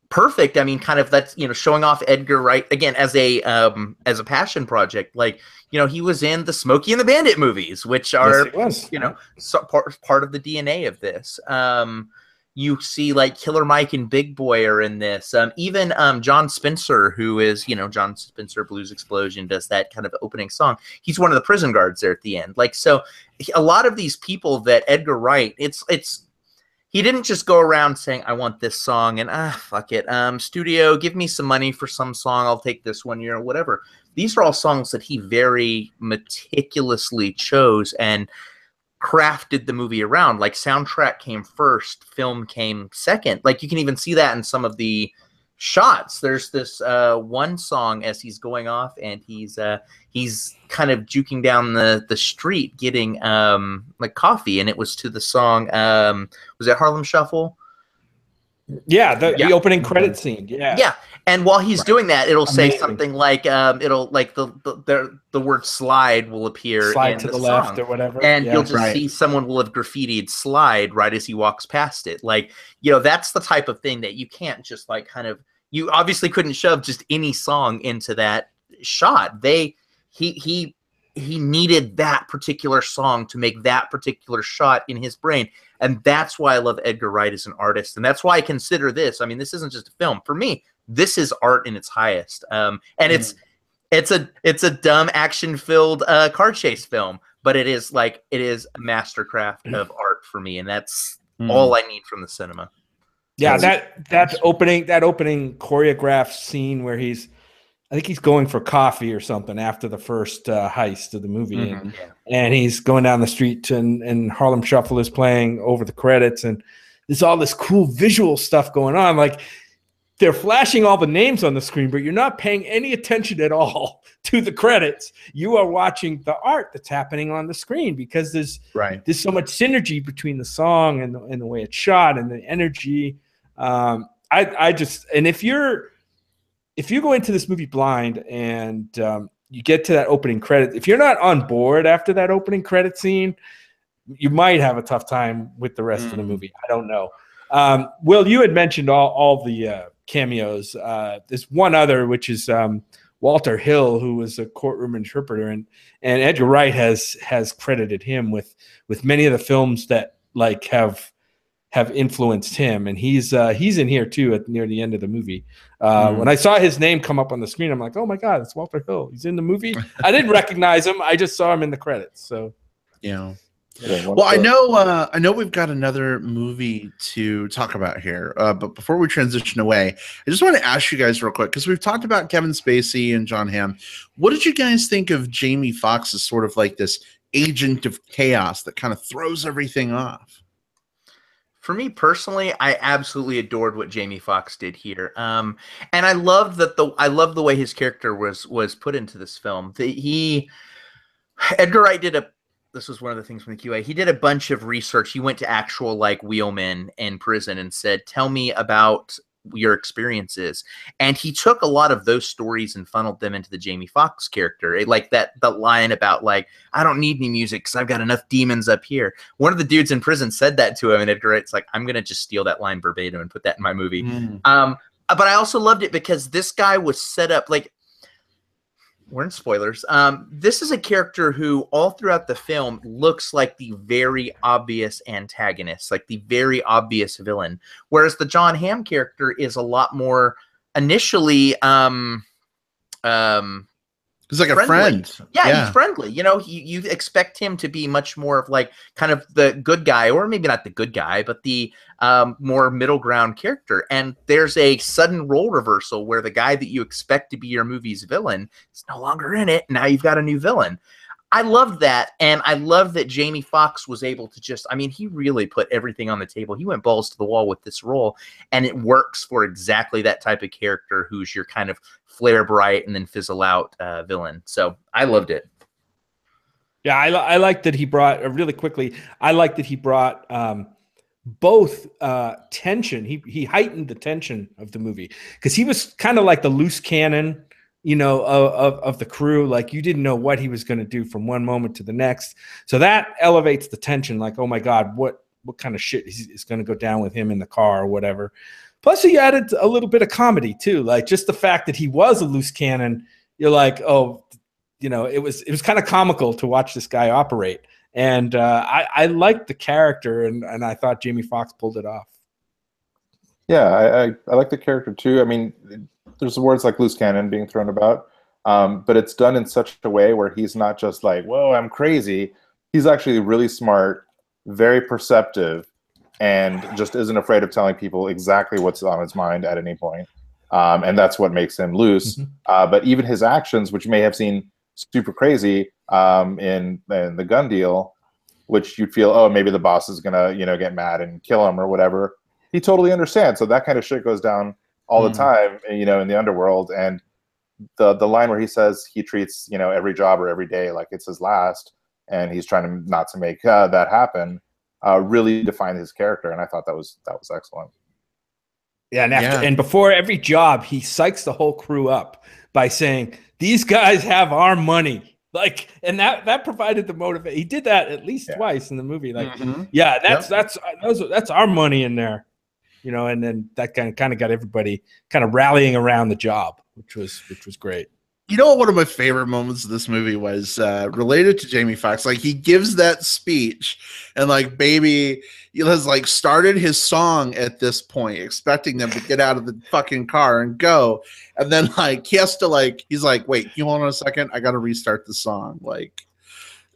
perfect. I mean, kind of that's, you know, showing off Edgar Wright again as a passion project. Like, you know, he was in the Smokey and the Bandit movies, which are, you know, part of the DNA of this. You see like Killer Mike and Big Boy are in this. Even John Spencer, who is, you know, John Spencer Blues Explosion, does that kind of opening song. He's one of the prison guards there at the end. Like, so a lot of these people that Edgar Wright, he didn't just go around saying, I want this song and fuck it. Studio, give me some money for some song. I'll take this one, you know, whatever. These are all songs that he very meticulously chose and crafted the movie around. Like, soundtrack came first, film came second. Like, you can even see that in some of the shots. There's this one song as he's going off, and he's kind of juking down the street getting like coffee, and it was to the song was it Harlem Shuffle? Yeah, the opening credit scene. Yeah. And while he's doing that, it'll say something like it'll like the word slide will appear slide in to the song, left or whatever. And you'll just see someone will have graffitied slide right as he walks past it. Like, you know, that's the type of thing that you can't just like kind of, you obviously couldn't shove just any song into that shot. He needed that particular song to make that particular shot in his brain. And that's why I love Edgar Wright as an artist. And that's why I consider this, I mean, this isn't just a film. For me, this is art in its highest. And it's a dumb action-filled car chase film, but it is a mastercraft of art for me. And that's all I need from the cinema. Yeah, that opening choreographed scene where I think he's going for coffee or something after the first heist of the movie. And he's going down the street and Harlem Shuffle is playing over the credits. And there's all this cool visual stuff going on. Like, they're flashing all the names on the screen, but you're not paying any attention at all to the credits. You are watching the art that's happening on the screen because there's so much synergy between the song and the way it's shot and the energy. And if you go into this movie blind and you get to that opening credit, if you're not on board after that opening credit scene, you might have a tough time with the rest of the movie. I don't know. Will, you had mentioned all the cameos. There's one other, which is Walter Hill, who was a courtroom interpreter, and Edgar Wright has credited him with many of the films that like have influenced him, and he's in here too near the end of the movie. When I saw his name come up on the screen, I'm like, oh my God, it's Walter Hill. He's in the movie. I didn't recognize him. I just saw him in the credits. So yeah. Well, I know we've got another movie to talk about here, but before we transition away, I just want to ask you guys real quick, because we've talked about Kevin Spacey and John Hamm. What did you guys think of Jamie Foxx as sort of like this agent of chaos that kind of throws everything off. For me personally, I absolutely adored what Jamie Foxx did here, and I loved that I love the way his character was put into this film. Edgar Wright this was one of the things from the QA. He did a bunch of research. He went to actual like wheelmen in prison and said, "Tell me about your experiences," and he took a lot of those stories and funneled them into the Jamie Foxx character. Like the line about like, "I don't need any music because I've got enough demons up here." One of the dudes in prison said that to him, and Edgar Wright's like, "I'm gonna just steal that line verbatim and put that in my movie." But I also loved it because this guy was set up like, we're in spoilers. This is a character who all throughout the film looks like the very obvious antagonist, like the very obvious villain. Whereas the John Hamm character is a lot more initially, He's like friendly. A friend. Yeah, he's friendly. You know, you expect him to be much more of like kind of the good guy, or maybe not the good guy, but the more middle ground character. And there's a sudden role reversal where the guy that you expect to be your movie's villain is no longer in it. Now you've got a new villain. I love that, and I love that Jamie Foxx was able to just, I mean, he really put everything on the table. He went balls to the wall with this role, and it works for exactly that type of character who's your kind of flare bright and then fizzle out villain. So I loved it. Yeah, I like that he brought, really quickly, I like that he brought both tension. He heightened the tension of the movie because he was kind of like the loose cannon, you know, of the crew. Like you didn't know what he was going to do from one moment to the next. So that elevates the tension. Like, oh my God, what kind of shit is going to go down with him in the car or whatever. Plus he added a little bit of comedy too. Like just the fact that he was a loose cannon, you're like, oh, you know, it was kind of comical to watch this guy operate. And I liked the character, and I thought Jamie Foxx pulled it off. Yeah, I like the character too. I mean, there's words like loose cannon being thrown about, but it's done in such a way where he's not just like, whoa, I'm crazy. He's actually really smart, very perceptive, and just isn't afraid of telling people exactly what's on his mind at any point. And that's what makes him loose. Mm-hmm. But even his actions, which may have seemed super crazy in the gun deal, which you'd feel, oh, maybe the boss is gonna, you know, get mad and kill him or whatever. He totally understands. So that kind of shit goes down all the time, you know, in the underworld. And the line where he says he treats, you know, every job or every day like it's his last, and he's trying to not to make that happen, really defined his character. And I thought that was excellent. Yeah, and before every job, he psychs the whole crew up by saying, "These guys have our money." Like, and that provided the motivation. He did that at least twice in the movie. Like, that's our money in there, you know. And then that kind of got everybody kind of rallying around the job, which was great. You know what one of my favorite moments of this movie was related to Jamie Foxx. Like he gives that speech, and like Baby has like started his song at this point, expecting them to get out of the fucking car and go, and then like he has to like he's like, wait, you hold on a second, I got to restart the song. Like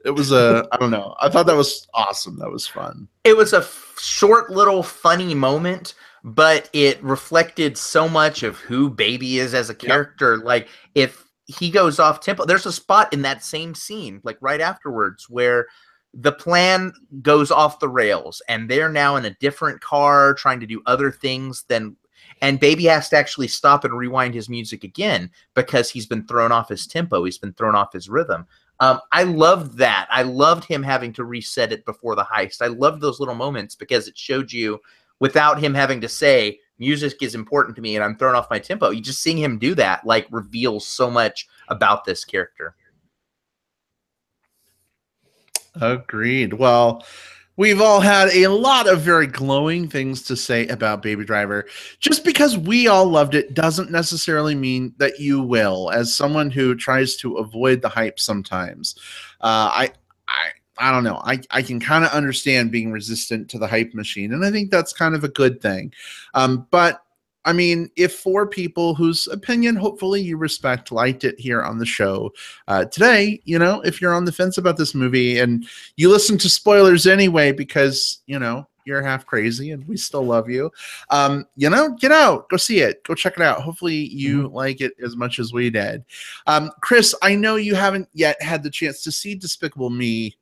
it was I don't know. I thought that was awesome. That was fun. It was a short little funny moment, but it reflected so much of who Baby is as a character. Yep. Like if he goes off tempo. There's a spot in that same scene, like right afterwards, where the plan goes off the rails and they're now in a different car trying to do other things and Baby has to actually stop and rewind his music again because he's been thrown off his tempo. He's been thrown off his rhythm. I loved that. I loved him having to reset it before the heist. I loved those little moments because it showed you without him having to say, music is important to me and I'm thrown off my tempo. You just seeing him do that like reveals so much about this character. Agreed. Well, we've all had a lot of very glowing things to say about Baby Driver. Just because we all loved it doesn't necessarily mean that you will. As someone who tries to avoid the hype sometimes, I don't know. I can kind of understand being resistant to the hype machine, and I think that's kind of a good thing. But I mean, if 4 people whose opinion hopefully you respect liked it here on the show today, you know, if you're on the fence about this movie and you listen to spoilers anyway because, you know, you're half crazy and we still love you, you know, get out, go see it, go check it out. Hopefully you like it as much as we did. Chris, I know you haven't yet had the chance to see Despicable Me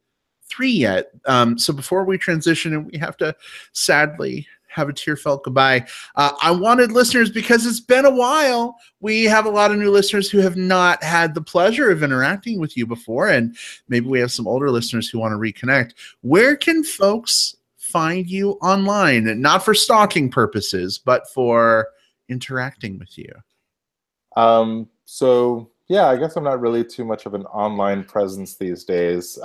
3 yet. So before we transition and we have to sadly have a tearfelt goodbye, I wanted listeners, because it's been a while, we have a lot of new listeners who have not had the pleasure of interacting with you before, and maybe we have some older listeners who want to reconnect. Where can folks find you online? Not for stalking purposes, but for interacting with you. So yeah, I guess I'm not really too much of an online presence these days,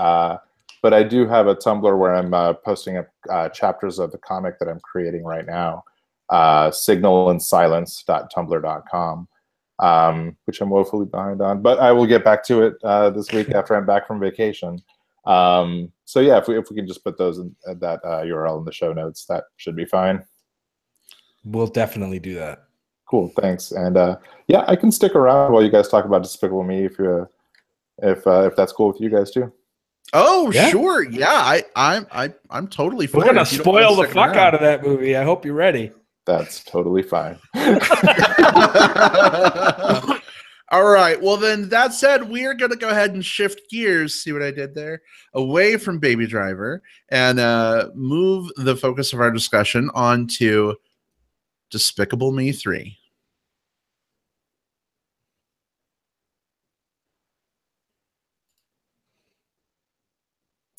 but I do have a Tumblr where I'm posting up chapters of the comic that I'm creating right now, signalandsilence.tumblr.com, which I'm woefully behind on, but I will get back to it this week after I'm back from vacation. So yeah, if we can just put those in that URL in the show notes, that should be fine. We'll definitely do that. Cool, thanks. And yeah, I can stick around while you guys talk about Despicable Me if that's cool with you guys too. Oh, yeah. Sure. Yeah, I'm totally fine. We're gonna spoil the fuck out of that movie. I hope you're ready. That's totally fine. All right. Well, then that said, we are going to go ahead and shift gears. See what I did there? Away from Baby Driver and move the focus of our discussion onto Despicable Me 3.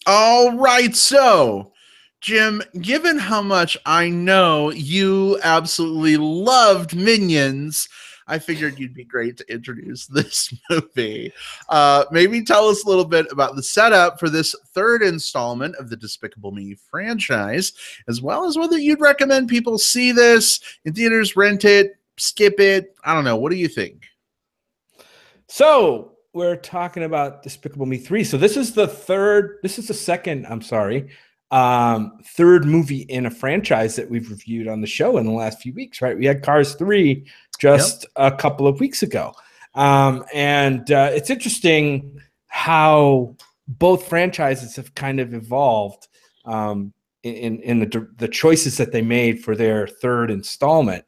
All right. So, Jim, given how much I know you absolutely loved Minions, I figured you'd be great to introduce this movie. Maybe tell us a little bit about the setup for this third installment of the Despicable Me franchise, as well as whether you'd recommend people see this in theaters, rent it, skip it. I don't know. What do you think? So we're talking about Despicable Me 3. So this is the third movie in a franchise that we've reviewed on the show in the last few weeks, right? We had Cars 3 just a couple of weeks ago. And it's interesting how both franchises have kind of evolved in the choices that they made for their third installment.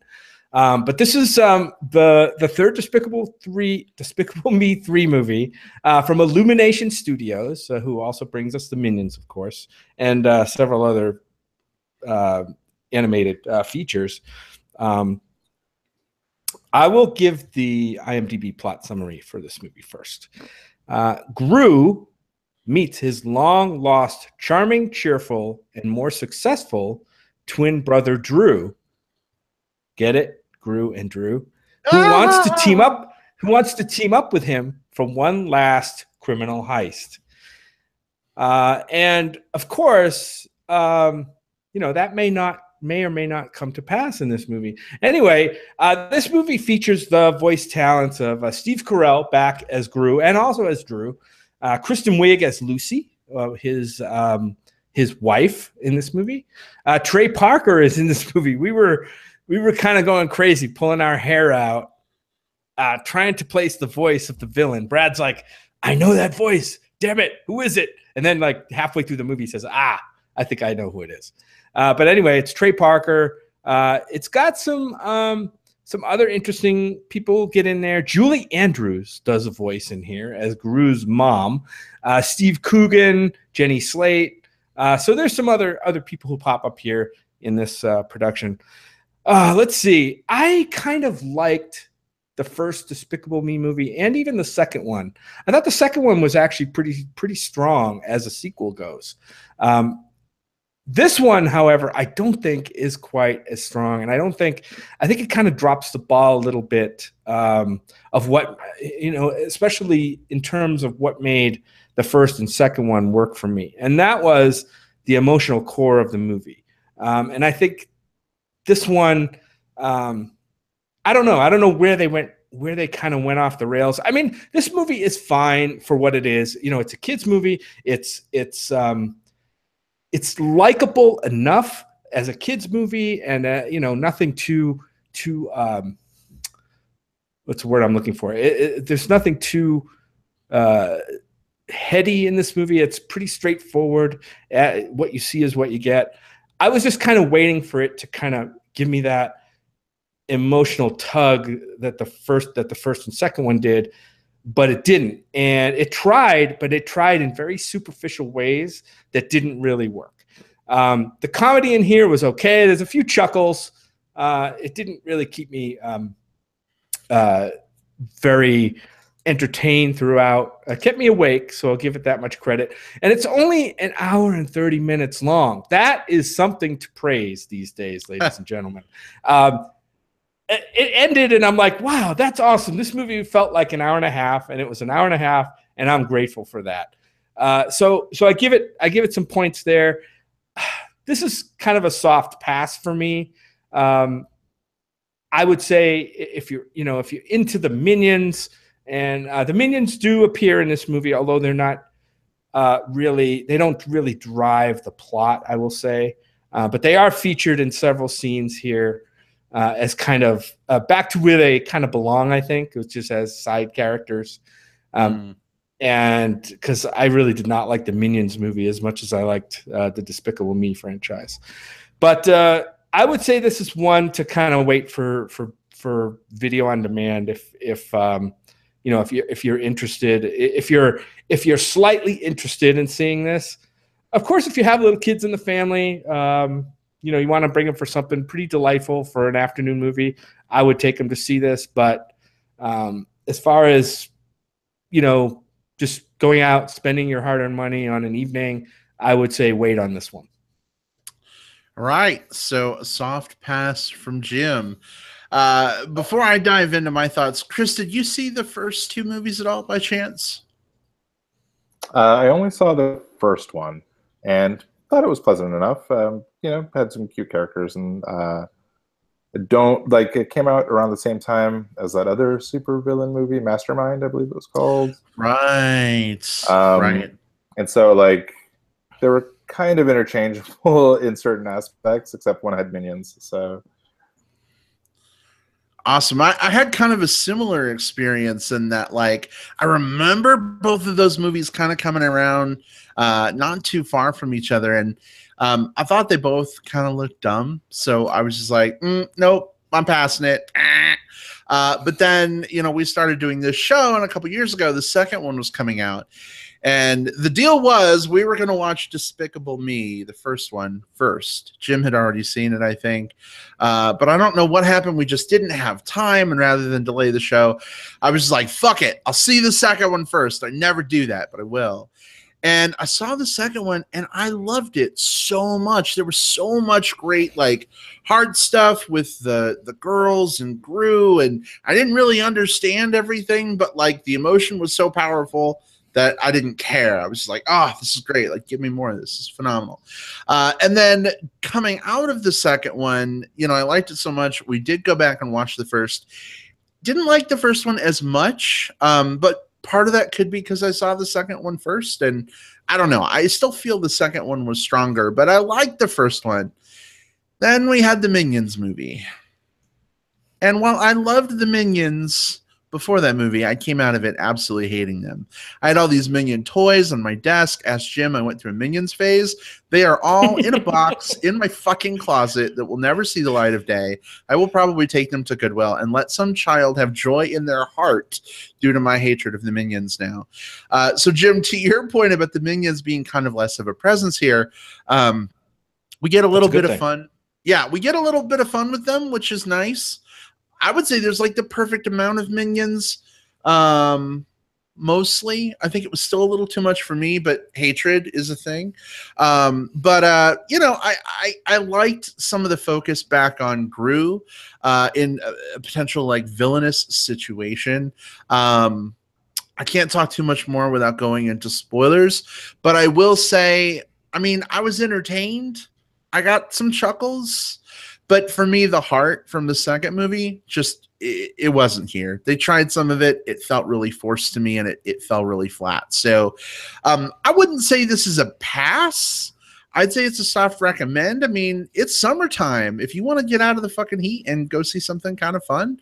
But this is the third Despicable Me 3 movie from Illumination Studios, who also brings us the Minions, of course, and several other animated features. I will give the IMDb plot summary for this movie first. Gru meets his long-lost, charming, cheerful, and more successful twin brother Drew. Get it? Gru and Drew, who wants to team up with him for one last criminal heist. And of course, that may or may not come to pass in this movie. Anyway, this movie features the voice talents of Steve Carell back as Gru and also as Drew, Kristen Wiig as Lucy, his wife in this movie. Trey Parker is in this movie. We were kind of going crazy, pulling our hair out, trying to place the voice of the villain. Brad's like, I know that voice. Damn it. Who is it? And then like halfway through the movie, he says, I think I know who it is. But anyway, it's Trey Parker. It's got some other interesting people get in there. Julie Andrews does a voice in here as Gru's mom. Steve Coogan, Jenny Slate. So there's some other people who pop up here in this production. Let's see. I kind of liked the first Despicable Me movie and even the second one. I thought the second one was actually pretty strong as a sequel goes. This one, however, I don't think is quite as strong, and I think it kind of drops the ball a little bit of what, especially in terms of what made the first and second one work for me, and that was the emotional core of the movie. And I think this one, I don't know where they kind of went off the rails. I mean, this movie is fine for what it is. It's a kids movie. It's likable enough as a kids movie, and nothing too what's the word I'm looking for? There's nothing too heady in this movie. It's pretty straightforward. What you see is what you get. I was just kind of waiting for it to kind of give me that emotional tug that the first and second one did. but it didn't. And it tried, but it tried in very superficial ways that didn't really work. The comedy in here was okay. There's a few chuckles. It didn't really keep me very entertained throughout. Kept me awake, so I'll give it that much credit. And it's only an hour and 30 minutes long. That is something to praise these days, ladies and gentlemen. It ended, and I'm like, wow, that's awesome. This movie felt like an hour and a half, and it was an hour and a half, and I'm grateful for that. So I give it some points there. This is kind of a soft pass for me. I would say if you're into the Minions, and the Minions do appear in this movie, although they're not they don't really drive the plot, I will say, but they are featured in several scenes here as kind of back to where they kind of belong, I think, which is as side characters. And because I really did not like the Minions movie as much as I liked the Despicable Me franchise. But I would say this is one to kind of wait for video on demand if you're interested, if you're slightly interested in seeing this. Of course, if you have little kids in the family, you want to bring them for something pretty delightful for an afternoon movie, I would take them to see this. But as far as, just going out, spending your hard-earned money on an evening, I would say wait on this one. All right. So a soft pass from Jim. Before I dive into my thoughts, Chris, did you see the first two movies at all by chance? I only saw the first one and thought it was pleasant enough. Had some cute characters, and it came out around the same time as that other supervillain movie, Mastermind, I believe it was called. Right. Right. And so they were kind of interchangeable in certain aspects, except one had minions. So awesome. I had kind of a similar experience in that, I remember both of those movies kind of coming around not too far from each other, and I thought they both kind of looked dumb, so I was just like, nope, I'm passing it. But then, we started doing this show, and a couple years ago, the second one was coming out. And the deal was we were going to watch Despicable Me, the first one, first. Jim had already seen it, I think. But I don't know what happened. We just didn't have time. And rather than delay the show, I was just like, fuck it. I'll see the second one first. I never do that, but I will. And I saw the second one, and I loved it so much. There was so much great, hard stuff with the girls and Gru. And I didn't really understand everything, but, the emotion was so powerful that I didn't care. I was just like, this is great. Give me more of this. This is phenomenal. And then coming out of the second one, I liked it so much. We did go back and watch the first. Didn't like the first one as much, but part of that could be because I saw the second one first. And I don't know. I still feel the second one was stronger, but I liked the first one. Then we had the Minions movie. And while I loved the Minions before that movie, I came out of it absolutely hating them. I had all these Minion toys on my desk. Asked Jim, I went through a Minions phase. They are all in a box in my fucking closet that will never see the light of day. I will probably take them to Goodwill and let some child have joy in their heart due to my hatred of the Minions now. So, Jim, to your point about the Minions being kind of less of a presence here, we get a little bit of fun. Yeah, we get a little bit of fun with them, which is nice. I would say there's the perfect amount of Minions. Mostly, I think it was still a little too much for me, but hatred is a thing. But I liked some of the focus back on Gru in a potential villainous situation. I can't talk too much more without going into spoilers, but I will say, I was entertained. I got some chuckles. But for me, the heart from the second movie, it wasn't here. They tried some of it. It felt really forced to me, and it fell really flat. So I wouldn't say this is a pass. I'd say it's a soft recommend. It's summertime. If you want to get out of the fucking heat and go see something kind of fun,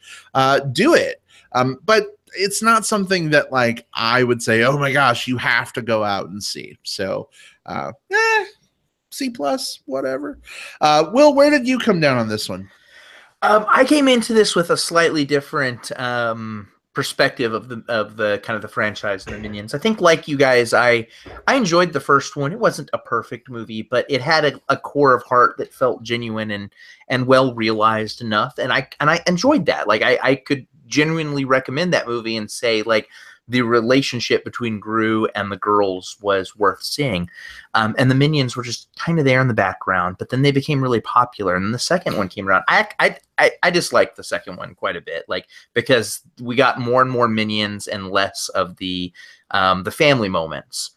do it. But it's not something that I would say, oh my gosh, you have to go out and see. So C+, whatever. Will, where did you come down on this one? I came into this with a slightly different perspective of the kind of the franchise and the Minions. I think, like you guys, I enjoyed the first one. It wasn't a perfect movie, but it had a core of heart that felt genuine and well realized enough, and I enjoyed that. Like I could genuinely recommend that movie and say, like, the relationship between Gru and the girls was worth seeing. And the Minions were just kind of there in the background, but then they became really popular. And then the second one came around. I disliked the second one quite a bit, like, because we got more and more Minions and less of the family moments.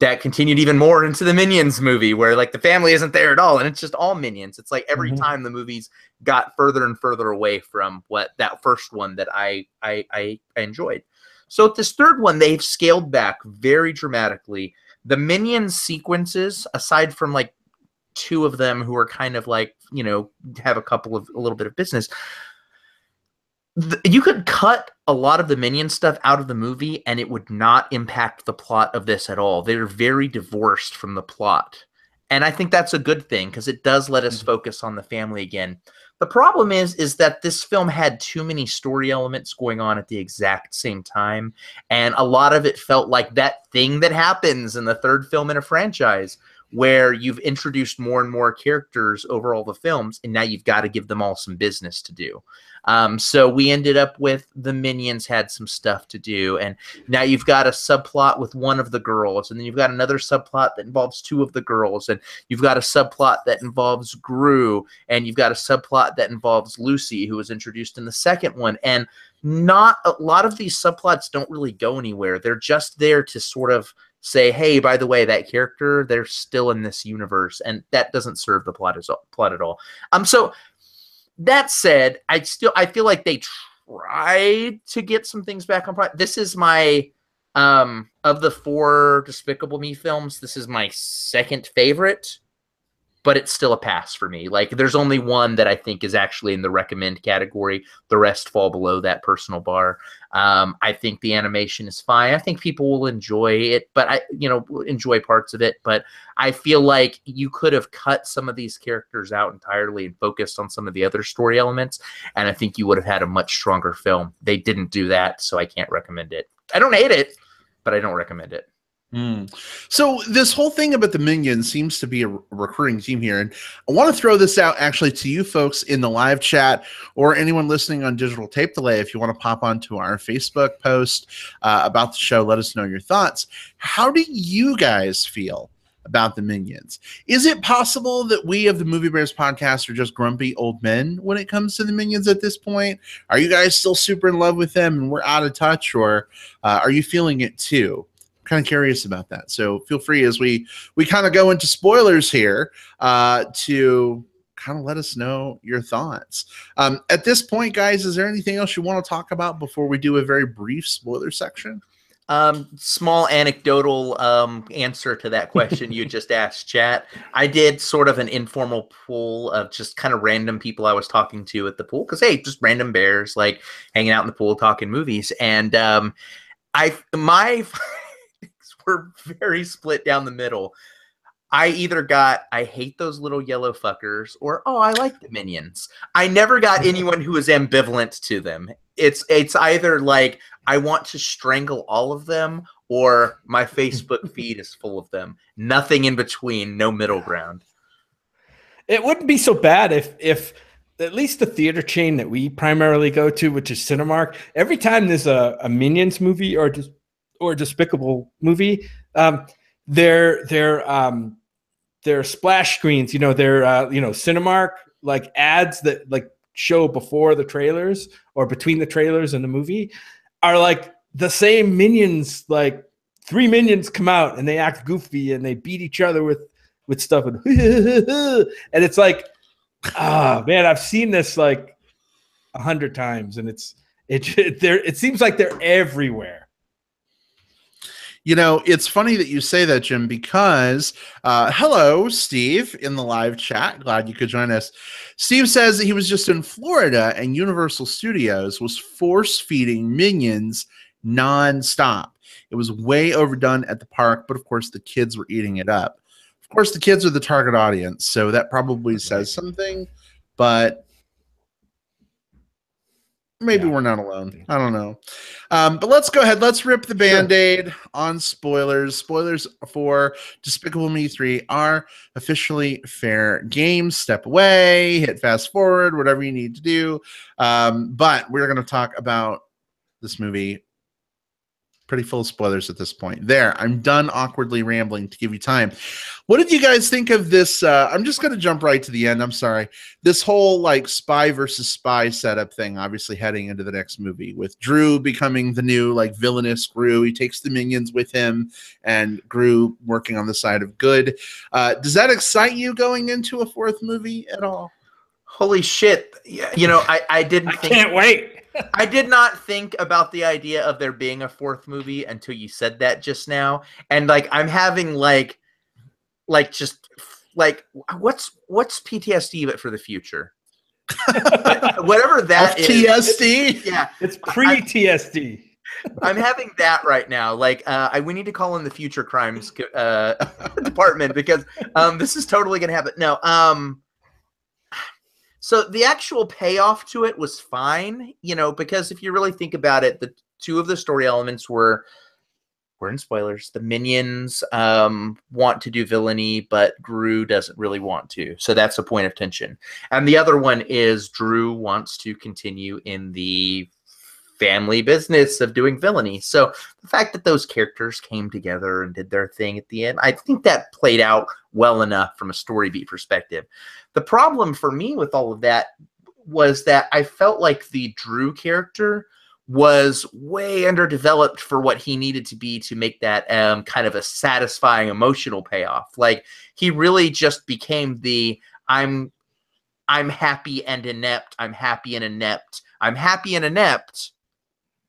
That continued even more into the Minions movie, where like the family isn't there at all, and it's just all Minions. It's like every time the movies got further and further away from what that first one that I enjoyed. So this third one, they've scaled back very dramatically. The Minions sequences, aside from like two of them who are kind of like, you know, have a little bit of business, you could cut a lot of the Minion stuff out of the movie and it would not impact the plot of this at all. They're very divorced from the plot. And I think that's a good thing, because it does let us focus on the family again. The problem is that this film had too many story elements going on at the exact same time. And a lot of it felt like that thing that happens in the third film in a franchise, where you've introduced more and more characters over all the films, and now you've got to give them all some business to do. So we ended up with the Minions had some stuff to do, and now you've got a subplot with one of the girls, and then you've got another subplot that involves two of the girls, and you've got a subplot that involves Gru, and you've got a subplot that involves Lucy, who was introduced in the second one. And not a lot of these subplots don't really go anywhere. They're just there to sort of say, hey, by the way, that character, they're still in this universe, and that doesn't serve the plot at all. So that said, I feel like they tried to get some things back on plot. This is my of the 4 Despicable Me films, this is my second favorite, but it's still a pass for me. Like, there's only one that I think is actually in the recommend category. The rest fall below that personal bar. I think the animation is fine. I think people will enjoy it, but enjoy parts of it. But I feel like you could have cut some of these characters out entirely and focused on some of the other story elements, and I think you would have had a much stronger film. They didn't do that, so I can't recommend it. I don't hate it, but I don't recommend it. So this whole thing about the Minions seems to be a recurring theme here, and I want to throw this out actually to you folks in the live chat, or anyone listening on digital tape delay. If you want to pop onto our Facebook post about the show, let us know your thoughts. How do you guys feel about the Minions? Is it possible that we of the Movie Bears podcast are just grumpy old men when it comes to the Minions at this point? Are you guys still super in love with them and we're out of touch, or are you feeling it too? Kind of curious about that, so feel free as we kind of go into spoilers here to kind of let us know your thoughts. At this point, guys, is there anything else you want to talk about before we do a very brief spoiler section? Small anecdotal answer to that question you just asked, chat. I did sort of an informal pool of just kind of random people I was talking to at the pool, because hey, just random bears like hanging out in the pool talking movies, and my were very split down the middle. I either got, I hate those little yellow fuckers, or, oh, I like the Minions. I never got anyone who was ambivalent to them. It's either like, I want to strangle all of them, or my Facebook feed is full of them. Nothing in between, no middle ground. It wouldn't be so bad if at least the theater chain that we primarily go to, which is Cinemark, every time there's a Minions movie or Despicable movie, their splash screens, their Cinemark like ads that like show before the trailers or between the trailers and the movie are like the same Minions. Like 3 Minions come out and they act goofy and they beat each other with stuff and and it's like, man, I've seen this like 100 times, and it seems like they're everywhere. It's funny that you say that, Jim, because hello, Steve, in the live chat. Glad you could join us. Steve says that he was just in Florida and Universal Studios was force-feeding Minions nonstop. It was way overdone at the park, but of course the kids were eating it up. Of course, the kids are the target audience, so that probably says something, but Maybe we're not alone. I don't know. But let's go ahead. Let's rip the Band-Aid on spoilers. Spoilers for Despicable Me 3 are officially fair game. Step away, hit fast forward, whatever you need to do. But we're going to talk about this movie. Pretty full of spoilers at this point. There, I'm done awkwardly rambling to give you time. What did you guys think of this? I'm just going to jump right to the end. I'm sorry. This whole like spy versus spy setup thing, obviously heading into the next movie with Drew becoming the new like villainous Gru. He takes the minions with him and Gru working on the side of good. Does that excite you going into a fourth movie at all? Holy shit. You know, I can't wait. I did not think about the idea of there being a fourth movie until you said that just now. And like, I'm having like just like, what's PTSD, but for the future? Whatever that is. PTSD? Yeah. It's pre-TSD. I'm having that right now. Like, we need to call in the future crimes department because this is totally going to happen. No, so the actual payoff to it was fine, you know, because if you really think about it, the two of the story elements were in spoilers. The minions want to do villainy, but Gru doesn't really want to. So that's a point of tension. And the other one is Drew wants to continue in the family business of doing villainy. So the fact that those characters came together and did their thing at the end, I think that played out well enough from a story beat perspective. The problem for me with all of that was that I felt like the Drew character was way underdeveloped for what he needed to be to make that kind of a satisfying emotional payoff. Like, he really just became the I'm happy and inept, I'm happy and inept, I'm happy and inept,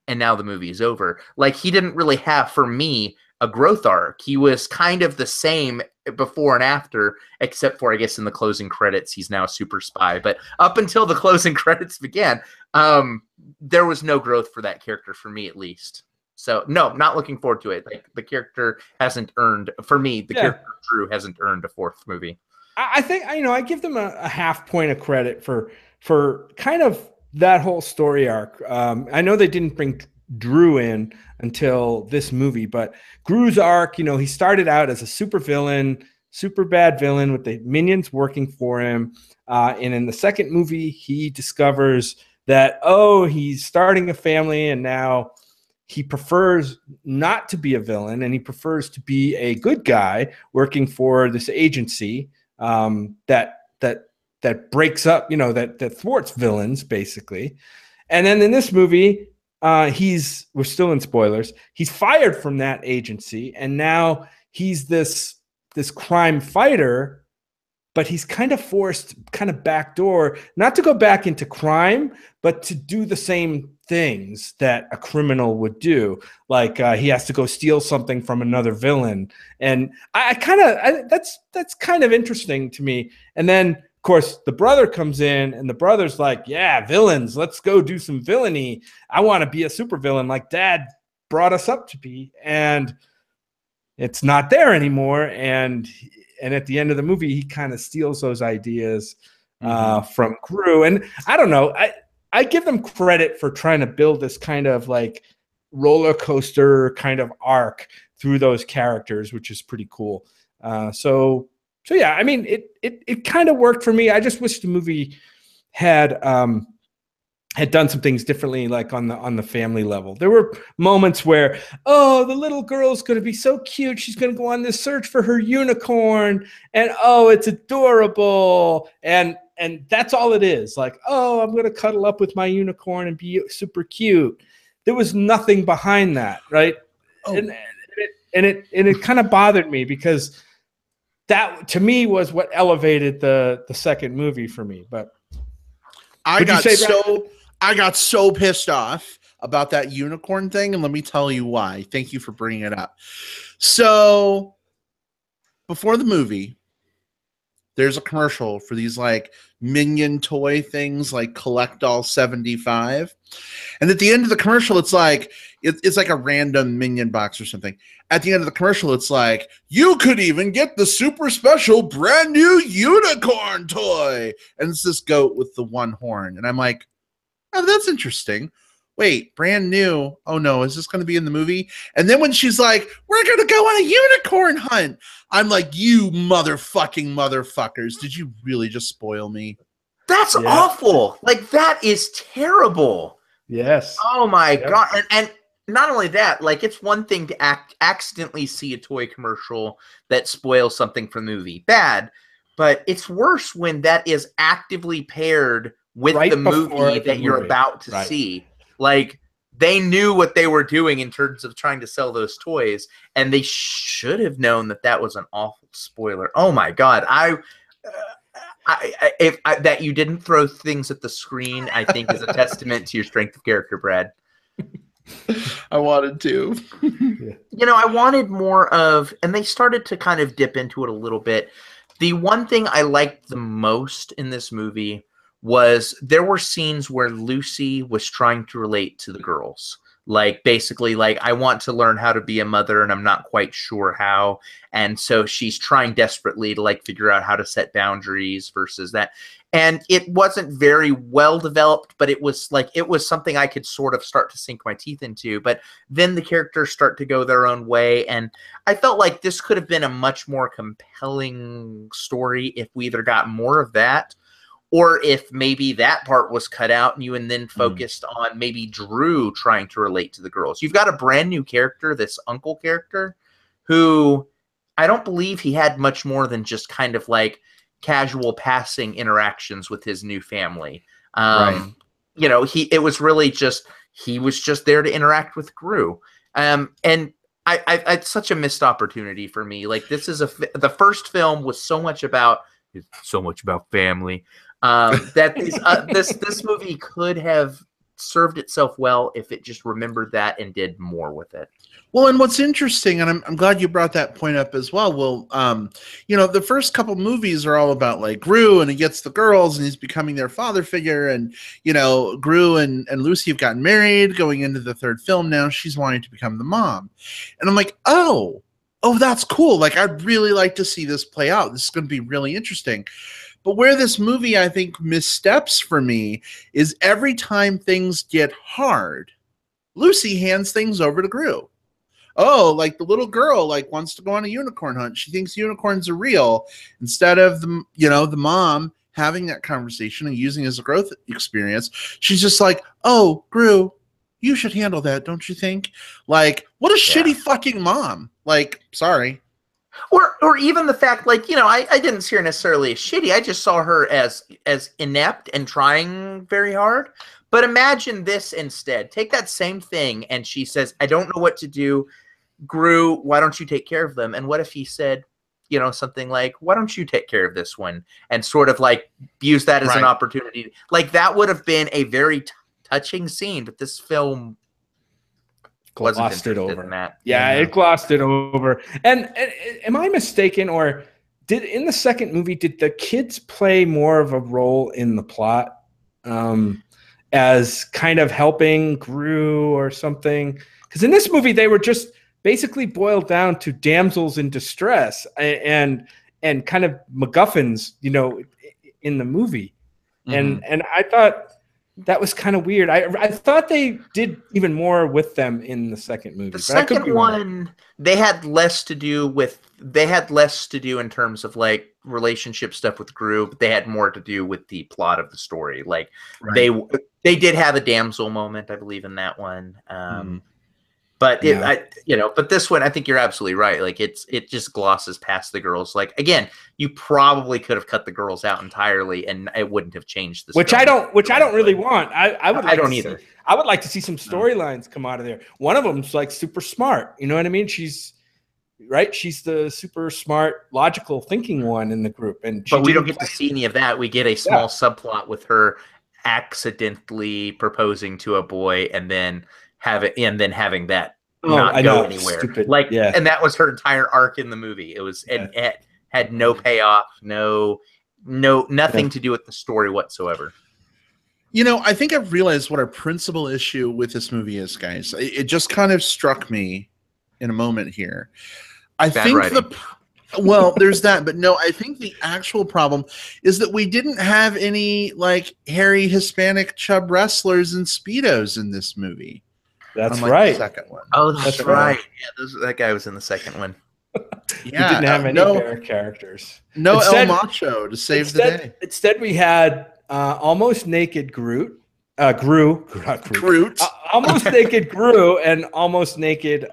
and now the movie is over. Like, he didn't really have, for me, a growth arc. He was kind of the same before and after, except for, I guess, in the closing credits, he's now a super spy. But up until the closing credits began, there was no growth for that character, for me at least. So, no, not looking forward to it. Like, the character hasn't earned, for me, the character Drew hasn't earned a fourth movie. I think, you know, I give them a half point of credit for kind of that whole story arc. I know they didn't bring Drew in until this movie, but Gru's arc, you know, he started out as a super villain, super bad villain with the minions working for him. And in the second movie, he discovers that, oh, he's starting a family and now he prefers not to be a villain and he prefers to be a good guy working for this agency that breaks up, you know, that thwarts villains basically. And then in this movie, we're still in spoilers. He's fired from that agency, and now he's this crime fighter, but he's kind of forced, kind of backdoor, not to go back into crime, but to do the same things that a criminal would do. Like he has to go steal something from another villain, and that's kind of interesting to me. And then, of course, the brother comes in, and the brother's like, yeah, villains, let's go do some villainy. I want to be a supervillain like Dad brought us up to be. And it's not there anymore. And at the end of the movie, he kind of steals those ideas from Gru. And I don't know. I give them credit for trying to build this kind of like roller coaster kind of arc through those characters, which is pretty cool. So yeah, I mean, it kind of worked for me. I just wish the movie had done some things differently, like on the family level. There were moments where, oh, the little girl's going to be so cute. She's going to go on this search for her unicorn, and oh, it's adorable. And that's all it is. Like, oh, I'm going to cuddle up with my unicorn and be super cute. There was nothing behind that, right? Oh. And it kind of bothered me because that, to me, was what elevated the second movie for me. But I got so pissed off about that unicorn thing, and let me tell you why. Thank you for bringing it up. So before the movie, there's a commercial for these like minion toy things, like Collect All 75. And at the end of the commercial, it's like it's like a random minion box or something. At the end of the commercial, it's like, you could even get the super special brand new unicorn toy. And it's this goat with the one horn. And I'm like, Oh, that's interesting. Wait, brand new. Oh no, is this going to be in the movie? And then when she's like, we're going to go on a unicorn hunt, I'm like, you motherfuckers. Did you really just spoil me? That's awful. Like, that is terrible. Yes. Oh my God. And not only that, like, it's one thing to accidentally see a toy commercial that spoils something from the movie. Bad. But it's worse when that is actively paired with the movie that you're about to see. Like, they knew what they were doing in terms of trying to sell those toys, and they should have known that that was an awful spoiler. Oh my God. That you didn't throw things at the screen, I think, is a testament to your strength of character, Brad. I wanted to. You know, I wanted more of, and they started to kind of dip into it a little bit. The one thing I liked the most in this movie was there were scenes where Lucy was trying to relate to the girls. Like, basically, like, I want to learn how to be a mother and I'm not quite sure how. And so she's trying desperately to, like, figure out how to set boundaries versus that. And it wasn't very well developed, but it was like, it was something I could sort of start to sink my teeth into. But then the characters start to go their own way. And I felt like this could have been a much more compelling story if we either got more of that, or if maybe that part was cut out and you then focused on maybe Drew trying to relate to the girls. You've got a brand new character, this uncle character, who I don't believe he had much more than just kind of like casual passing interactions with his new family. You know, it was really just, he was just there to interact with Drew. And it's such a missed opportunity for me. Like, this is the first film was so much about family. That this movie could have served itself well if it just remembered that and did more with it. Well, and what's interesting, and I'm glad you brought that point up as well. Well, you know, the first couple movies are all about like Gru, and he gets the girls, and he's becoming their father figure, and you know, Gru and Lucy have gotten married. Going into the third film now, she's wanting to become the mom, and I'm like, oh, that's cool. Like, I'd really like to see this play out. This is going to be really interesting. But where this movie, I think, missteps for me is every time things get hard, Lucy hands things over to Gru. Oh, like the little girl like wants to go on a unicorn hunt. She thinks unicorns are real. Instead of the mom having that conversation and using it as a growth experience, she's just like, oh, Gru, you should handle that, don't you think? Like, what a shitty fucking mom. Like, sorry. Or even the fact, like, you know, I didn't see her necessarily as shitty. I just saw her as inept and trying very hard. But imagine this instead. Take that same thing, and she says, I don't know what to do. Gru, why don't you take care of them? And what if he said, you know, something like, why don't you take care of this one? And sort of like use that as an opportunity. Like, that would have been a very touching scene, but this film glossed it over. That. Yeah, it glossed it over. And am I mistaken, or did in the second movie, did the kids play more of a role in the plot as kind of helping Gru or something? Because in this movie, they were just basically boiled down to damsels in distress and kind of MacGuffins, you know, in the movie. And I thought that was kind of weird. I thought they did even more with them in the second movie. The second one, they had less to do in terms of like relationship stuff with Gru, but they had more to do with the plot of the story. Like they did have a damsel moment, I believe, in that one. But but this one, I think you're absolutely right. Like, it just glosses past the girls. Like, again, you probably could have cut the girls out entirely, and it wouldn't have changed this. Which I don't really want. I don't either. I would like to see some storylines come out of there. One of them's like super smart. You know what I mean? She's the super smart, logical thinking one in the group, but we don't get to see any of that. We get a small subplot with her accidentally proposing to a boy, and then having that not go anywhere. Stupid. Like, and that was her entire arc in the movie. It was, and it had no payoff, nothing to do with the story whatsoever. You know, I think I've realized what our principal issue with this movie is, guys. It just kind of struck me in a moment here. I think Well, there's that, but no, I think the actual problem is that we didn't have any like hairy Hispanic chub wrestlers and speedos in this movie. That's unlike right. The second one. Oh, that's That's right. right. Yeah, that guy was in the second one. Yeah, We didn't have any no, bear characters. no Instead- El Macho to save the day. Instead, we had almost naked Groot. Groot. Almost naked Gru and almost naked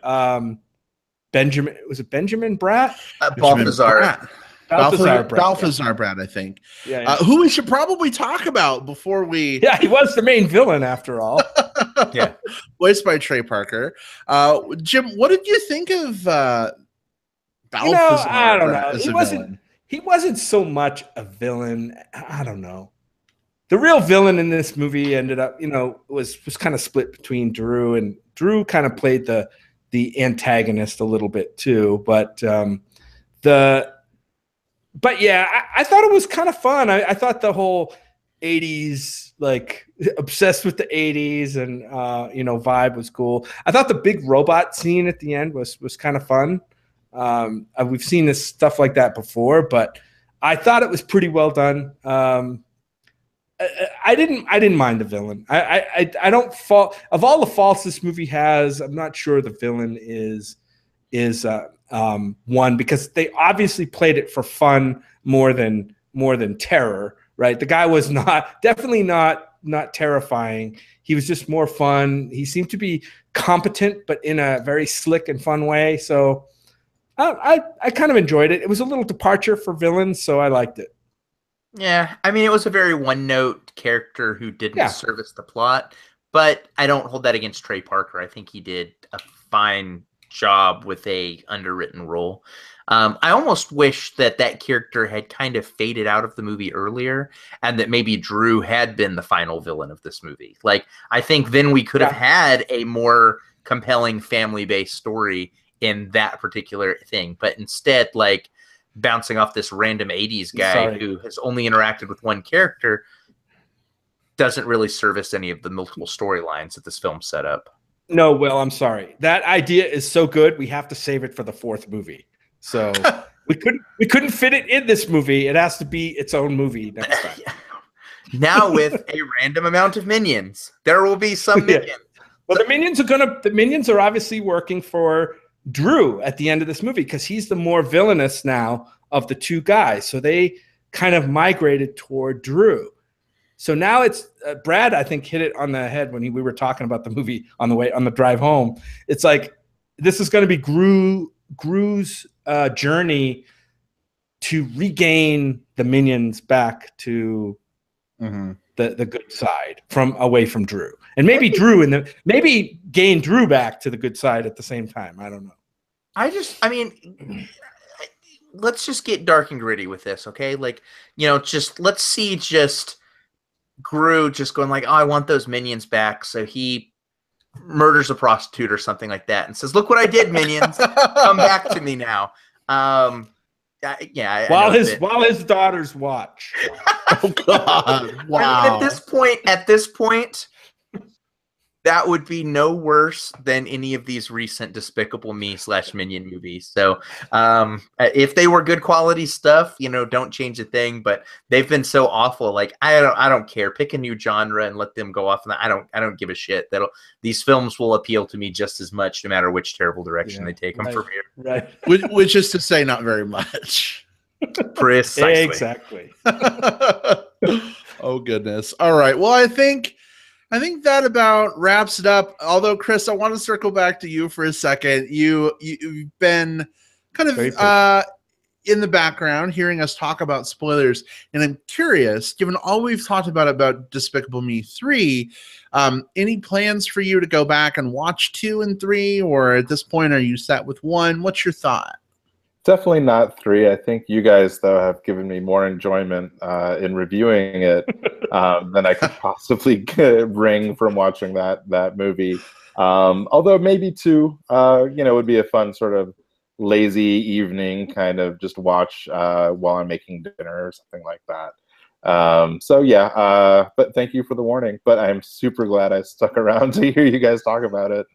Benjamin. Was it Benjamin Bratt? Balthazar. Balthazar Bratt. Balthazar Bratt, I think. Yeah, Who we should probably talk about before we. yeah, he was the main villain after all. Yeah. Voiced by Trey Parker. Jim, what did you think of Balthazar? I don't know. As a villain? He wasn't so much a villain. I don't know. The real villain in this movie ended up, was kind of split between Drew, and Drew kind of played the antagonist a little bit too. But yeah, I thought it was kind of fun. I thought the whole 80s, like obsessed with the 80s and vibe was cool. I thought the big robot scene at the end was kind of fun. We've seen this stuff like that before, but I thought it was pretty well done. I didn't mind the villain. I don't fault of all the faults this movie has. I'm not sure the villain is one, because they obviously played it for fun more than terror. Right? The guy was definitely not terrifying. He was just more fun. He seemed to be competent, but in a very slick and fun way. So I kind of enjoyed it. It was a little departure for villains, so I liked it. Yeah, I mean, it was a very one-note character who didn't service the plot, but I don't hold that against Trey Parker. I think he did a fine job with a underwritten role. I almost wish that character had kind of faded out of the movie earlier, and that maybe Drew had been the final villain of this movie. Like, I think then we could have had a more compelling family-based story in that particular thing, but instead, like, bouncing off this random 80s guy who has only interacted with one character doesn't really service any of the multiple storylines that this film set up. No, Will, I'm sorry. That idea is so good, we have to save it for the fourth movie. So we couldn't fit it in this movie. It has to be its own movie next time. Now with a random amount of minions, there will be some minions. Well, the minions are obviously working for Drew at the end of this movie, because he's the more villainous now of the two guys. So they kind of migrated toward Drew. So now it's Brad, I think, hit it on the head when we were talking about the movie on the drive home. It's like, this is going to be Gru's journey to regain the minions back to the good side, away from Drew, and maybe maybe gain Drew back to the good side at the same time. I don't know. Let's just get dark and gritty with this, okay? Like, let's see Gru just going like, oh, I want those minions back. So he murders a prostitute or something like that and says, look what I did, minions. Come back to me now. While his daughters watch. Oh God! Wow. I mean, at this point, that would be no worse than any of these recent Despicable Me / Minion movies. So, if they were good quality stuff, don't change a thing. But they've been so awful. Like, I don't care. Pick a new genre and let them go off. And I don't give a shit. These films will appeal to me just as much, no matter which terrible direction they take them from here. Right. Which is to say, not very much. Precisely. Exactly. Oh goodness. All right. Well, I think that about wraps it up. Although, Chris, I want to circle back to you for a second. You've been kind of in the background hearing us talk about spoilers, and I'm curious, given all we've talked about Despicable Me 3, any plans for you to go back and watch 2 and 3, or at this point are you set with 1? What's your thought? Definitely not 3. I think you guys, though, have given me more enjoyment in reviewing it than I could possibly wring from watching that movie. Although maybe 2, would be a fun sort of lazy evening kind of just watch while I'm making dinner or something like that. But thank you for the warning. But I'm super glad I stuck around to hear you guys talk about it.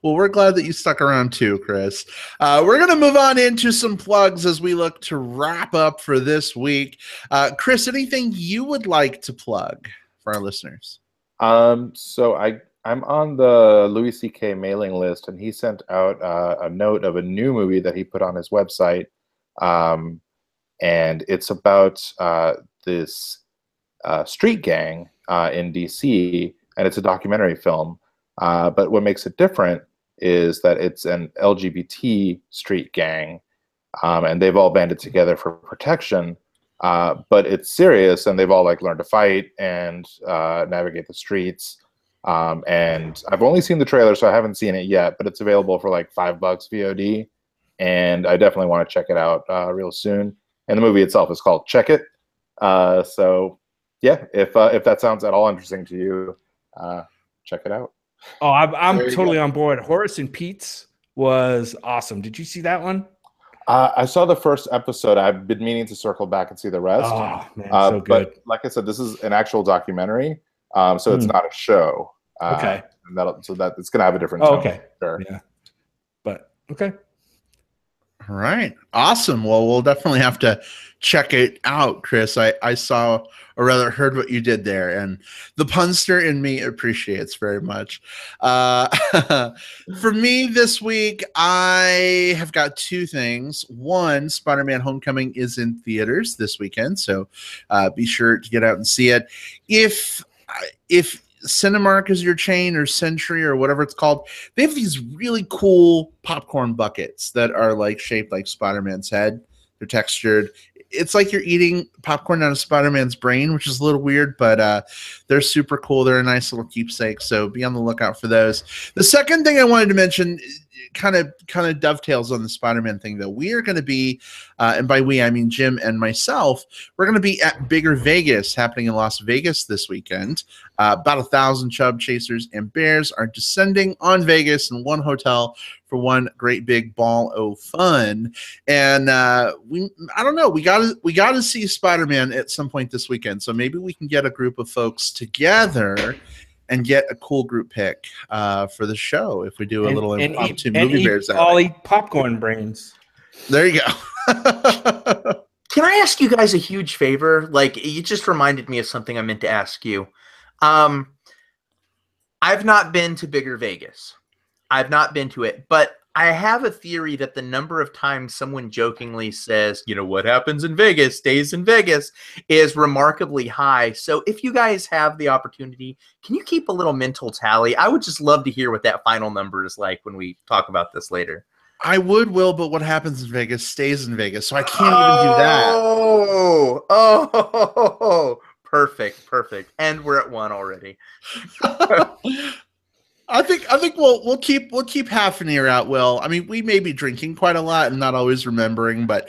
Well, we're glad that you stuck around too, Chris. We're going to move on into some plugs as we look to wrap up for this week. Chris, anything you would like to plug for our listeners? So I'm on the Louis C.K. mailing list, and he sent out a note of a new movie that he put on his website, and it's about this street gang in D.C., and it's a documentary film. But what makes it different is that it's an LGBT street gang, and they've all banded together for protection. But it's serious, and they've all learned to fight and navigate the streets. And I've only seen the trailer, so I haven't seen it yet. But it's available for $5 VOD, and I definitely want to check it out real soon. And the movie itself is called Check It. So yeah, if that sounds at all interesting to you, check it out. Oh, I'm totally on board. Horace and Pete's was awesome. Did you see that one? I saw the first episode. I've been meaning to circle back and see the rest. Oh, man, so good. But like I said, this is an actual documentary, so it's not a show. Okay. And so that it's going to have a different tone. Okay. Sure. Yeah. But, okay. All right. Awesome. Well, we'll definitely have to check it out, Chris. I saw, or rather heard what you did there, and the punster in me appreciates very much. For me this week, I have got two things. One, Spider-Man Homecoming is in theaters this weekend, so be sure to get out and see it. If Cinemark is your chain, or Century, or whatever it's called, they have these really cool popcorn buckets that are shaped like Spider-Man's head. They're textured. It's like you're eating popcorn out of Spider-Man's brain, which is a little weird, but they're super cool. They're a nice little keepsake, so be on the lookout for those. The second thing I wanted to mention kind of dovetails on the Spider-Man thing, though. We are going to be, and by we I mean Jim and myself, we're going to be at Bigger Vegas, happening in Las Vegas this weekend. About 1,000 chub chasers and bears are descending on Vegas in one hotel for one great big ball of fun. And I don't know, we got to see Spider-Man at some point this weekend, so maybe we can get a group of folks together and get a cool group pick for the show if we do a little impromptu movie bears. I'll eat popcorn brains. There you go. Can I ask you guys a huge favor? You just reminded me of something I meant to ask you. I've not been to Bigger Vegas. I've not been to it, but I have a theory that the number of times someone jokingly says, what happens in Vegas stays in Vegas, is remarkably high. So if you guys have the opportunity, can you keep a little mental tally? I would just love to hear what that final number is like when we talk about this later. I would, Will, but what happens in Vegas stays in Vegas, so I can't even do that. Oh, perfect. And we're at 1 already. I think we'll keep half an ear out, Will. I mean, we may be drinking quite a lot and not always remembering, but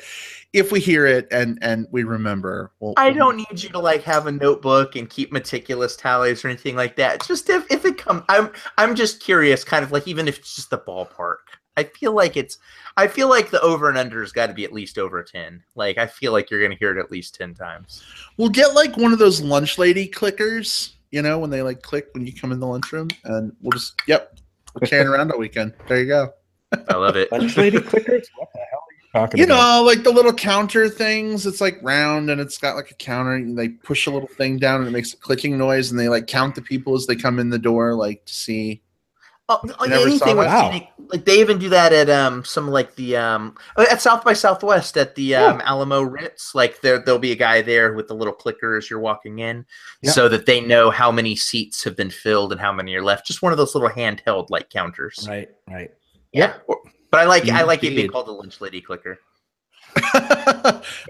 if we hear it and we remember, I don't need you to have a notebook and keep meticulous tallies or anything like that. Just if it comes, I'm just curious, kind of even if it's just the ballpark. I feel like the over and under has got to be at least over 10. I feel like you're going to hear it at least 10 times. We'll get one of those lunch lady clickers. When they click when you come in the lunchroom, and we'll just, we're carrying around all weekend. There you go. I love it. Lunch lady clickers? What the hell are you talking about? The little counter things. It's round, and it's got a counter, and they push a little thing down, and it makes a clicking noise, and they count the people as they come in the door, to see. Anything with they even do that at some at South by Southwest at the Alamo Ritz. There'll be a guy there with the little clicker as you're walking in, so that they know how many seats have been filled and how many are left. Just one of those little handheld counters. Right. Yeah, but I like it being called the lunch lady clicker.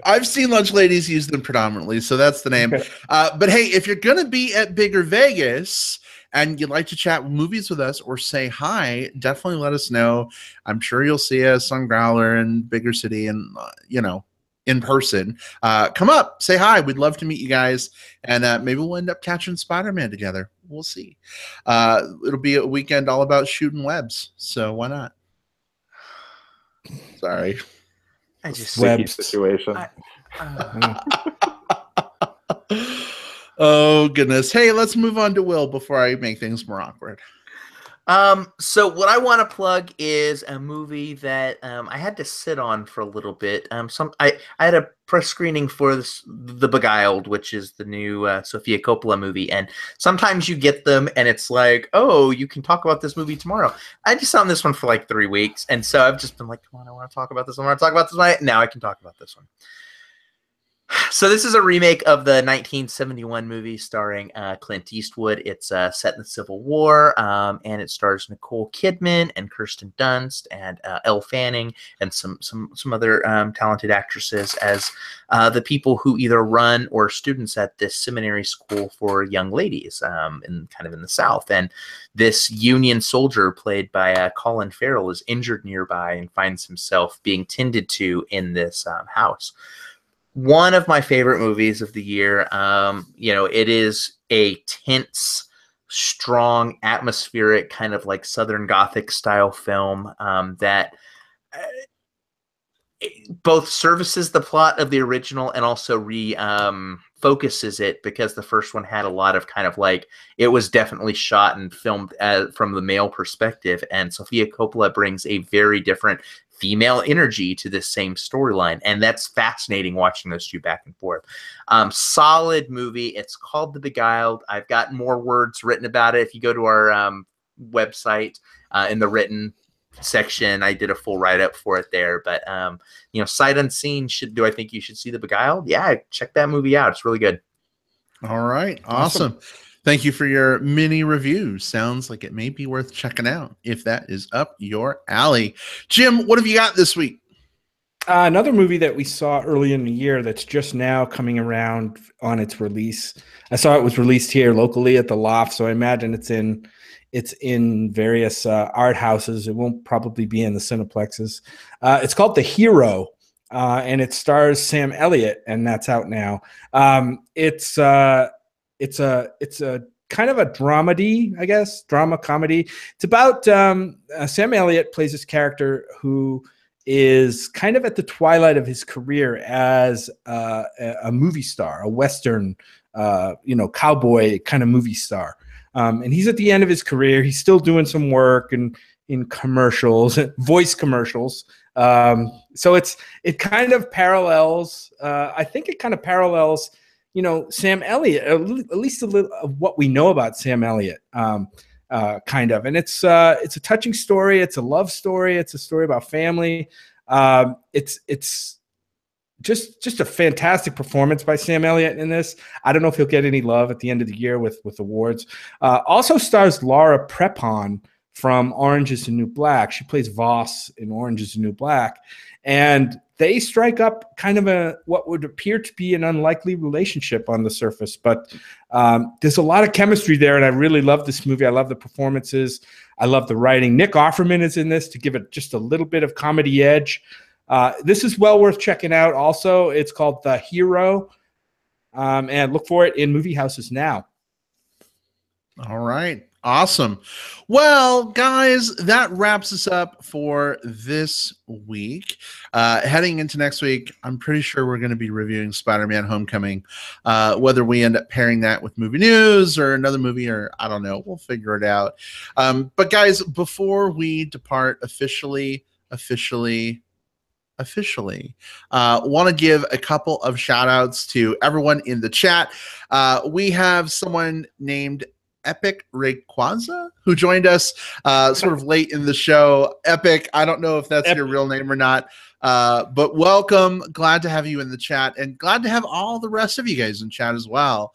I've seen lunch ladies use them predominantly, so that's the name. But hey, if you're gonna be at Bigger Vegas and you'd like to chat movies with us or say hi, definitely let us know. I'm sure you'll see us on Growler and Bigger City and, in person. Come up, say hi. We'd love to meet you guys. And maybe we'll end up catching Spider-Man together. We'll see. It'll be a weekend all about shooting webs. So why not? Sorry. I just webs situation. Oh, goodness. Hey, let's move on to Will before I make things more awkward. So what I want to plug is a movie that I had to sit on for a little bit. I had a press screening for The Beguiled, which is the new Sofia Coppola movie, and sometimes you get them, and it's like, oh, you can talk about this movie tomorrow. I just saw this one for like 3 weeks, and so I've just been like, come on, I want to talk about this one. I want to talk about this one. Now I can talk about this one. So this is a remake of the 1971 movie starring Clint Eastwood. It's set in the Civil War, and it stars Nicole Kidman and Kirsten Dunst and Elle Fanning and some other talented actresses as the people who either run or are students at this seminary school for young ladies in the South. And this Union soldier played by Colin Farrell is injured nearby and finds himself being tended to in this house. One of my favorite movies of the year. It is a tense, strong, atmospheric, kind of like Southern Gothic style film that both services the plot of the original and also focuses it, because the first one had a lot of kind of like, it was definitely shot and filmed from the male perspective, and Sofia Coppola brings a very different female energy to this same storyline, and that's fascinating watching those two back and forth. Solid movie. It's called The Beguiled. I've got more words written about it. If you go to our website in the written section, I did a full write-up for it there. But sight unseen, do I think you should see The Beguiled? Yeah, check that movie out. It's really good. All right, awesome. Thank you for your mini review. Sounds like it may be worth checking out if that is up your alley. Jim, what have you got this week? Another movie that we saw early in the year that's just now coming around on its release. I saw it was released here locally at the Loft, so I imagine it's in various art houses. It won't probably be in the Cineplexes. It's called The Hero, and it stars Sam Elliott, and that's out now. It's a kind of a dramedy, I guess, drama comedy. It's about Sam Elliott plays this character who is kind of at the twilight of his career as a movie star, a Western, cowboy kind of movie star. And he's at the end of his career. He's still doing some work and in commercials, voice commercials. So it kind of parallels. I think it kind of parallels, Sam Elliott, at least a little of what we know about Sam Elliott, kind of. And it's a touching story. It's a love story. It's a story about family. It's just a fantastic performance by Sam Elliott in this. I don't know if he'll get any love at the end of the year with awards. Also stars Laura Prepon from Orange is the New Black. She plays Voss in Orange is the New Black. And they strike up kind of what would appear to be an unlikely relationship on the surface. But there's a lot of chemistry there, and I really love this movie. I love the performances. I love the writing. Nick Offerman is in this to give it just a little bit of comedy edge. This is well worth checking out also. It's called The Hero, and look for it in movie houses now. All right. Awesome. Well, guys, that wraps us up for this week. Heading into next week, I'm pretty sure we're going to be reviewing Spider-Man Homecoming. Whether we end up pairing that with movie news or another movie, or I don't know, we'll figure it out. But guys, before we depart officially, want to give a couple of shout outs to everyone in the chat. We have someone named Epic Rayquaza who joined us sort of late in the show. Epic, I don't know if that's your real name or not, but welcome. Glad to have you in the chat, and glad to have all the rest of you guys in chat as well.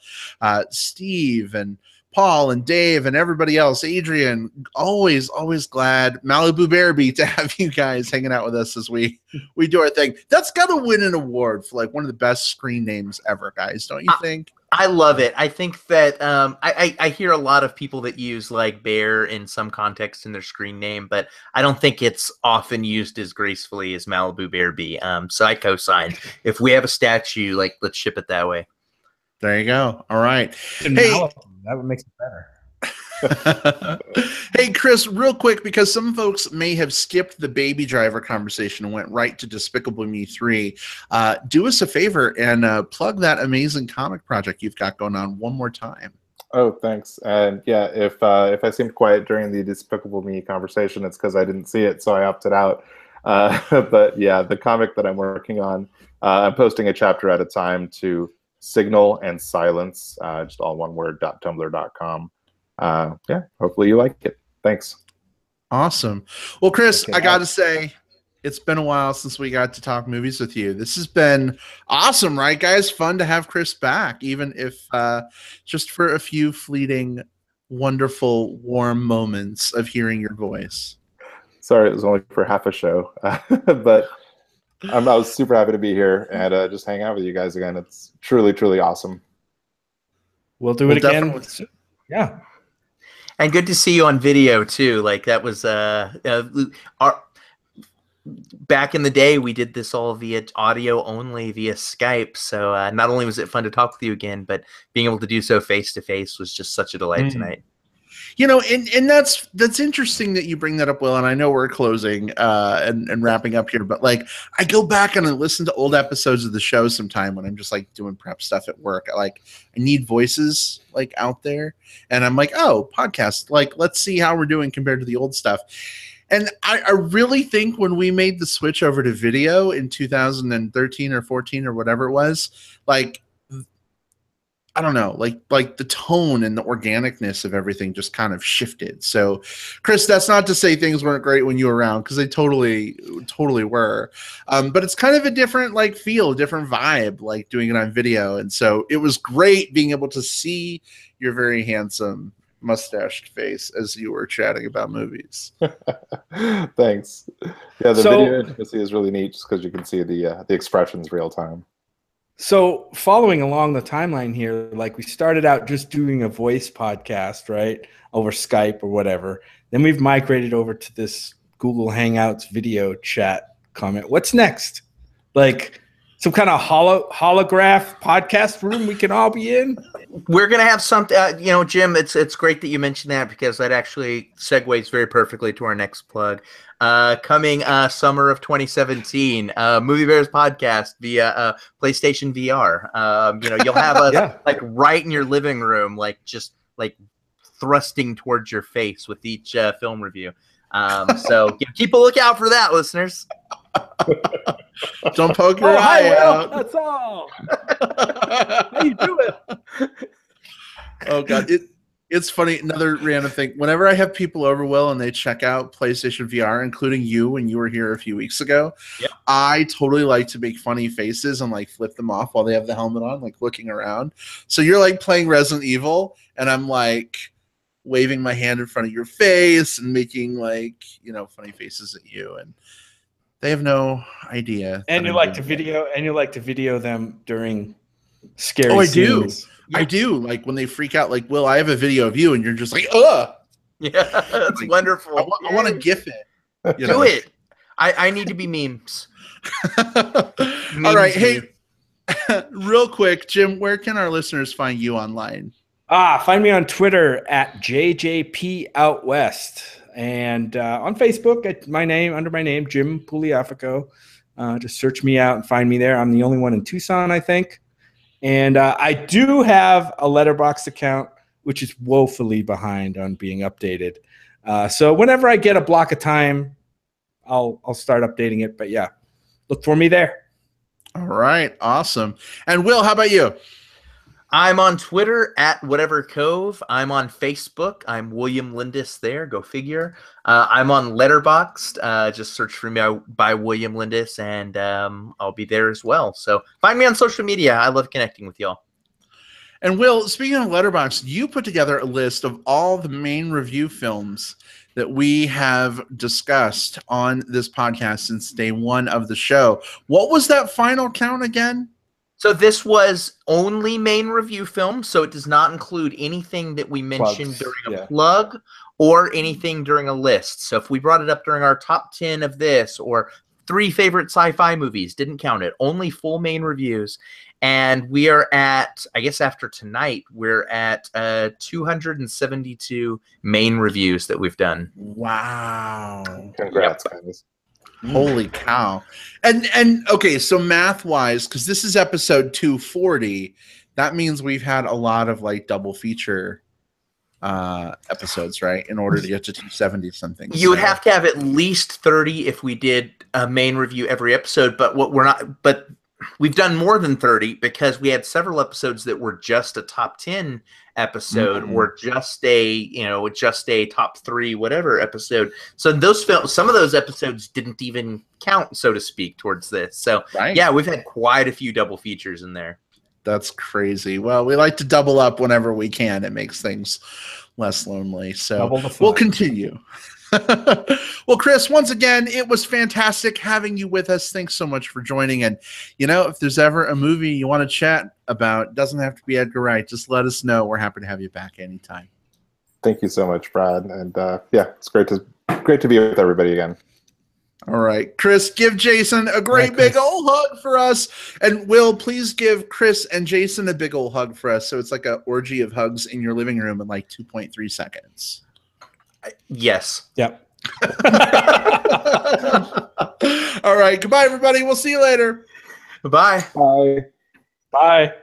Steve and Paul and Dave and everybody else, Adrian, always glad. Malibu Bearby to have you guys hanging out with us as we do our thing. That's got to win an award for like one of the best screen names ever, guys, don't you think? I love it. I think that I hear a lot of people that use like Bear in some context in their screen name, but I don't think it's often used as gracefully as Malibu Bearby. So I co-sign. If we have a statue, like, let's ship it that way. There you go. All right. Hey, that would make it better. Hey, Chris, real quick, because some folks may have skipped the Baby Driver conversation and went right to Despicable Me 3. Do us a favor and plug that amazing comic project you've got going on one more time. Oh, thanks. And yeah, if I seemed quiet during the Despicable Me conversation, it's because I didn't see it, so I opted out. But yeah, the comic that I'm working on, I'm posting a chapter at a time to Signal and Silence, just all one word, .tumblr.com. Yeah, hopefully you like it. Thanks. Awesome. Well, Chris, Okay, I got to say, it's been a while since we got to talk movies with you. This has been awesome, right, guys? Fun to have Chris back, even if just for a few fleeting, wonderful, warm moments of hearing your voice. Sorry, it was only for half a show, but I was super happy to be here and just hang out with you guys again. It's truly, truly awesome. We'll do it again. Definitely. Yeah. And good to see you on video too. Like that was our back in the day, we did this all via audio only via Skype. So not only was it fun to talk with you again, but being able to do so face to face was just such a delight tonight. You know, and that's interesting that you bring that up, Will. And I know we're closing and wrapping up here, but like I go back and I listen to old episodes of the show sometime when I'm just like doing prep stuff at work. I need voices like out there, and I'm like, oh, podcast. Like, let's see how we're doing compared to the old stuff. And I really think when we made the switch over to video in 2013 or 14 or whatever it was, like, I don't know, like the tone and the organicness of everything just kind of shifted. So, Chris, that's not to say things weren't great when you were around, because they totally were. But it's kind of a different like feel, different vibe, like doing it on video. And so it was great being able to see your very handsome mustached face as you were chatting about movies. Thanks. Yeah, the video intimacy is really neat just because you can see the expressions real time. So following along the timeline here, like we started out just doing a voice podcast, right, over Skype or whatever. Then we've migrated over to this Google Hangouts video chat comment. What's next? Like some kind of holograph podcast room we can all be in? We're going to have something, Jim, it's great that you mentioned that, because that actually segues very perfectly to our next plug. Coming summer of 2017, Movie Bears podcast via PlayStation VR. You'll have us like right in your living room, like just like thrusting towards your face with each film review. So keep a lookout for that, listeners. Don't poke your eye out. That's all. How you doing? Oh God, it's funny. Another random thing. Whenever I have people over, Will, and they check out PlayStation VR, including you when you were here a few weeks ago, I totally like to make funny faces and like flip them off while they have the helmet on, like looking around. So you're like playing Resident Evil, and I'm like waving my hand in front of your face and making like funny faces at you, and they have no idea. And you like to video them during scary scenes. I do. Like when they freak out, like, Will, I have a video of you and you're just like, ugh. Yeah, that's like, wonderful. I want to GIF it. Do it. I need to be memes. All right. Hey, real quick, Jim, where can our listeners find you online? Find me on Twitter at JJPOutWest, and on Facebook under my name, Jim Pugliafico. Just search me out and find me there. I'm the only one in Tucson, I think. And I do have a Letterboxd account, which is woefully behind on being updated. So whenever I get a block of time, I'll start updating it. But yeah, look for me there. All right, awesome. And Will, how about you? I'm on Twitter at Whatever Cove. I'm on Facebook. I'm William Lindis there. Go figure. I'm on Letterboxd. Just search for me by William Lindis, and I'll be there as well. So find me on social media. I love connecting with y'all. And Will, speaking of Letterboxd, you put together a list of all the main review films that we have discussed on this podcast since day one of the show. What was that final count again? So this was only main review films, so it does not include anything that we mentioned during a plug or anything during a list. So if we brought it up during our top 10 of this or 3 favorite sci-fi movies, didn't count it. Only full main reviews. And we are at, I guess after tonight, we're at 272 main reviews that we've done. Wow. Congrats, guys. Holy cow. And okay, so math wise, because this is episode 240, that means we've had a lot of like double feature episodes, right? In order to get to 270 something. You would have to have at least 30 if we did a main review every episode, but we've done more than 30 because we had several episodes that were just a top 10 episode or just a top 3 whatever episode. So some of those episodes didn't even count, so to speak, towards this. So yeah, we've had quite a few double features in there. That's crazy. Well, we like to double up whenever we can. It makes things less lonely. So we'll continue. Well, Chris, once again, it was fantastic having you with us. Thanks so much for joining. And, if there's ever a movie you want to chat about, it doesn't have to be Edgar Wright. Just let us know. We're happy to have you back anytime. Thank you so much, Brad. And yeah, it's great to be with everybody again. All right, Chris, give Jason a great big old hug for us. And Will, please give Chris and Jason a big old hug for us. So it's like an orgy of hugs in your living room in like 2.3 seconds. Yes. Yep. All right. Goodbye, everybody. We'll see you later. Bye. Bye. Bye.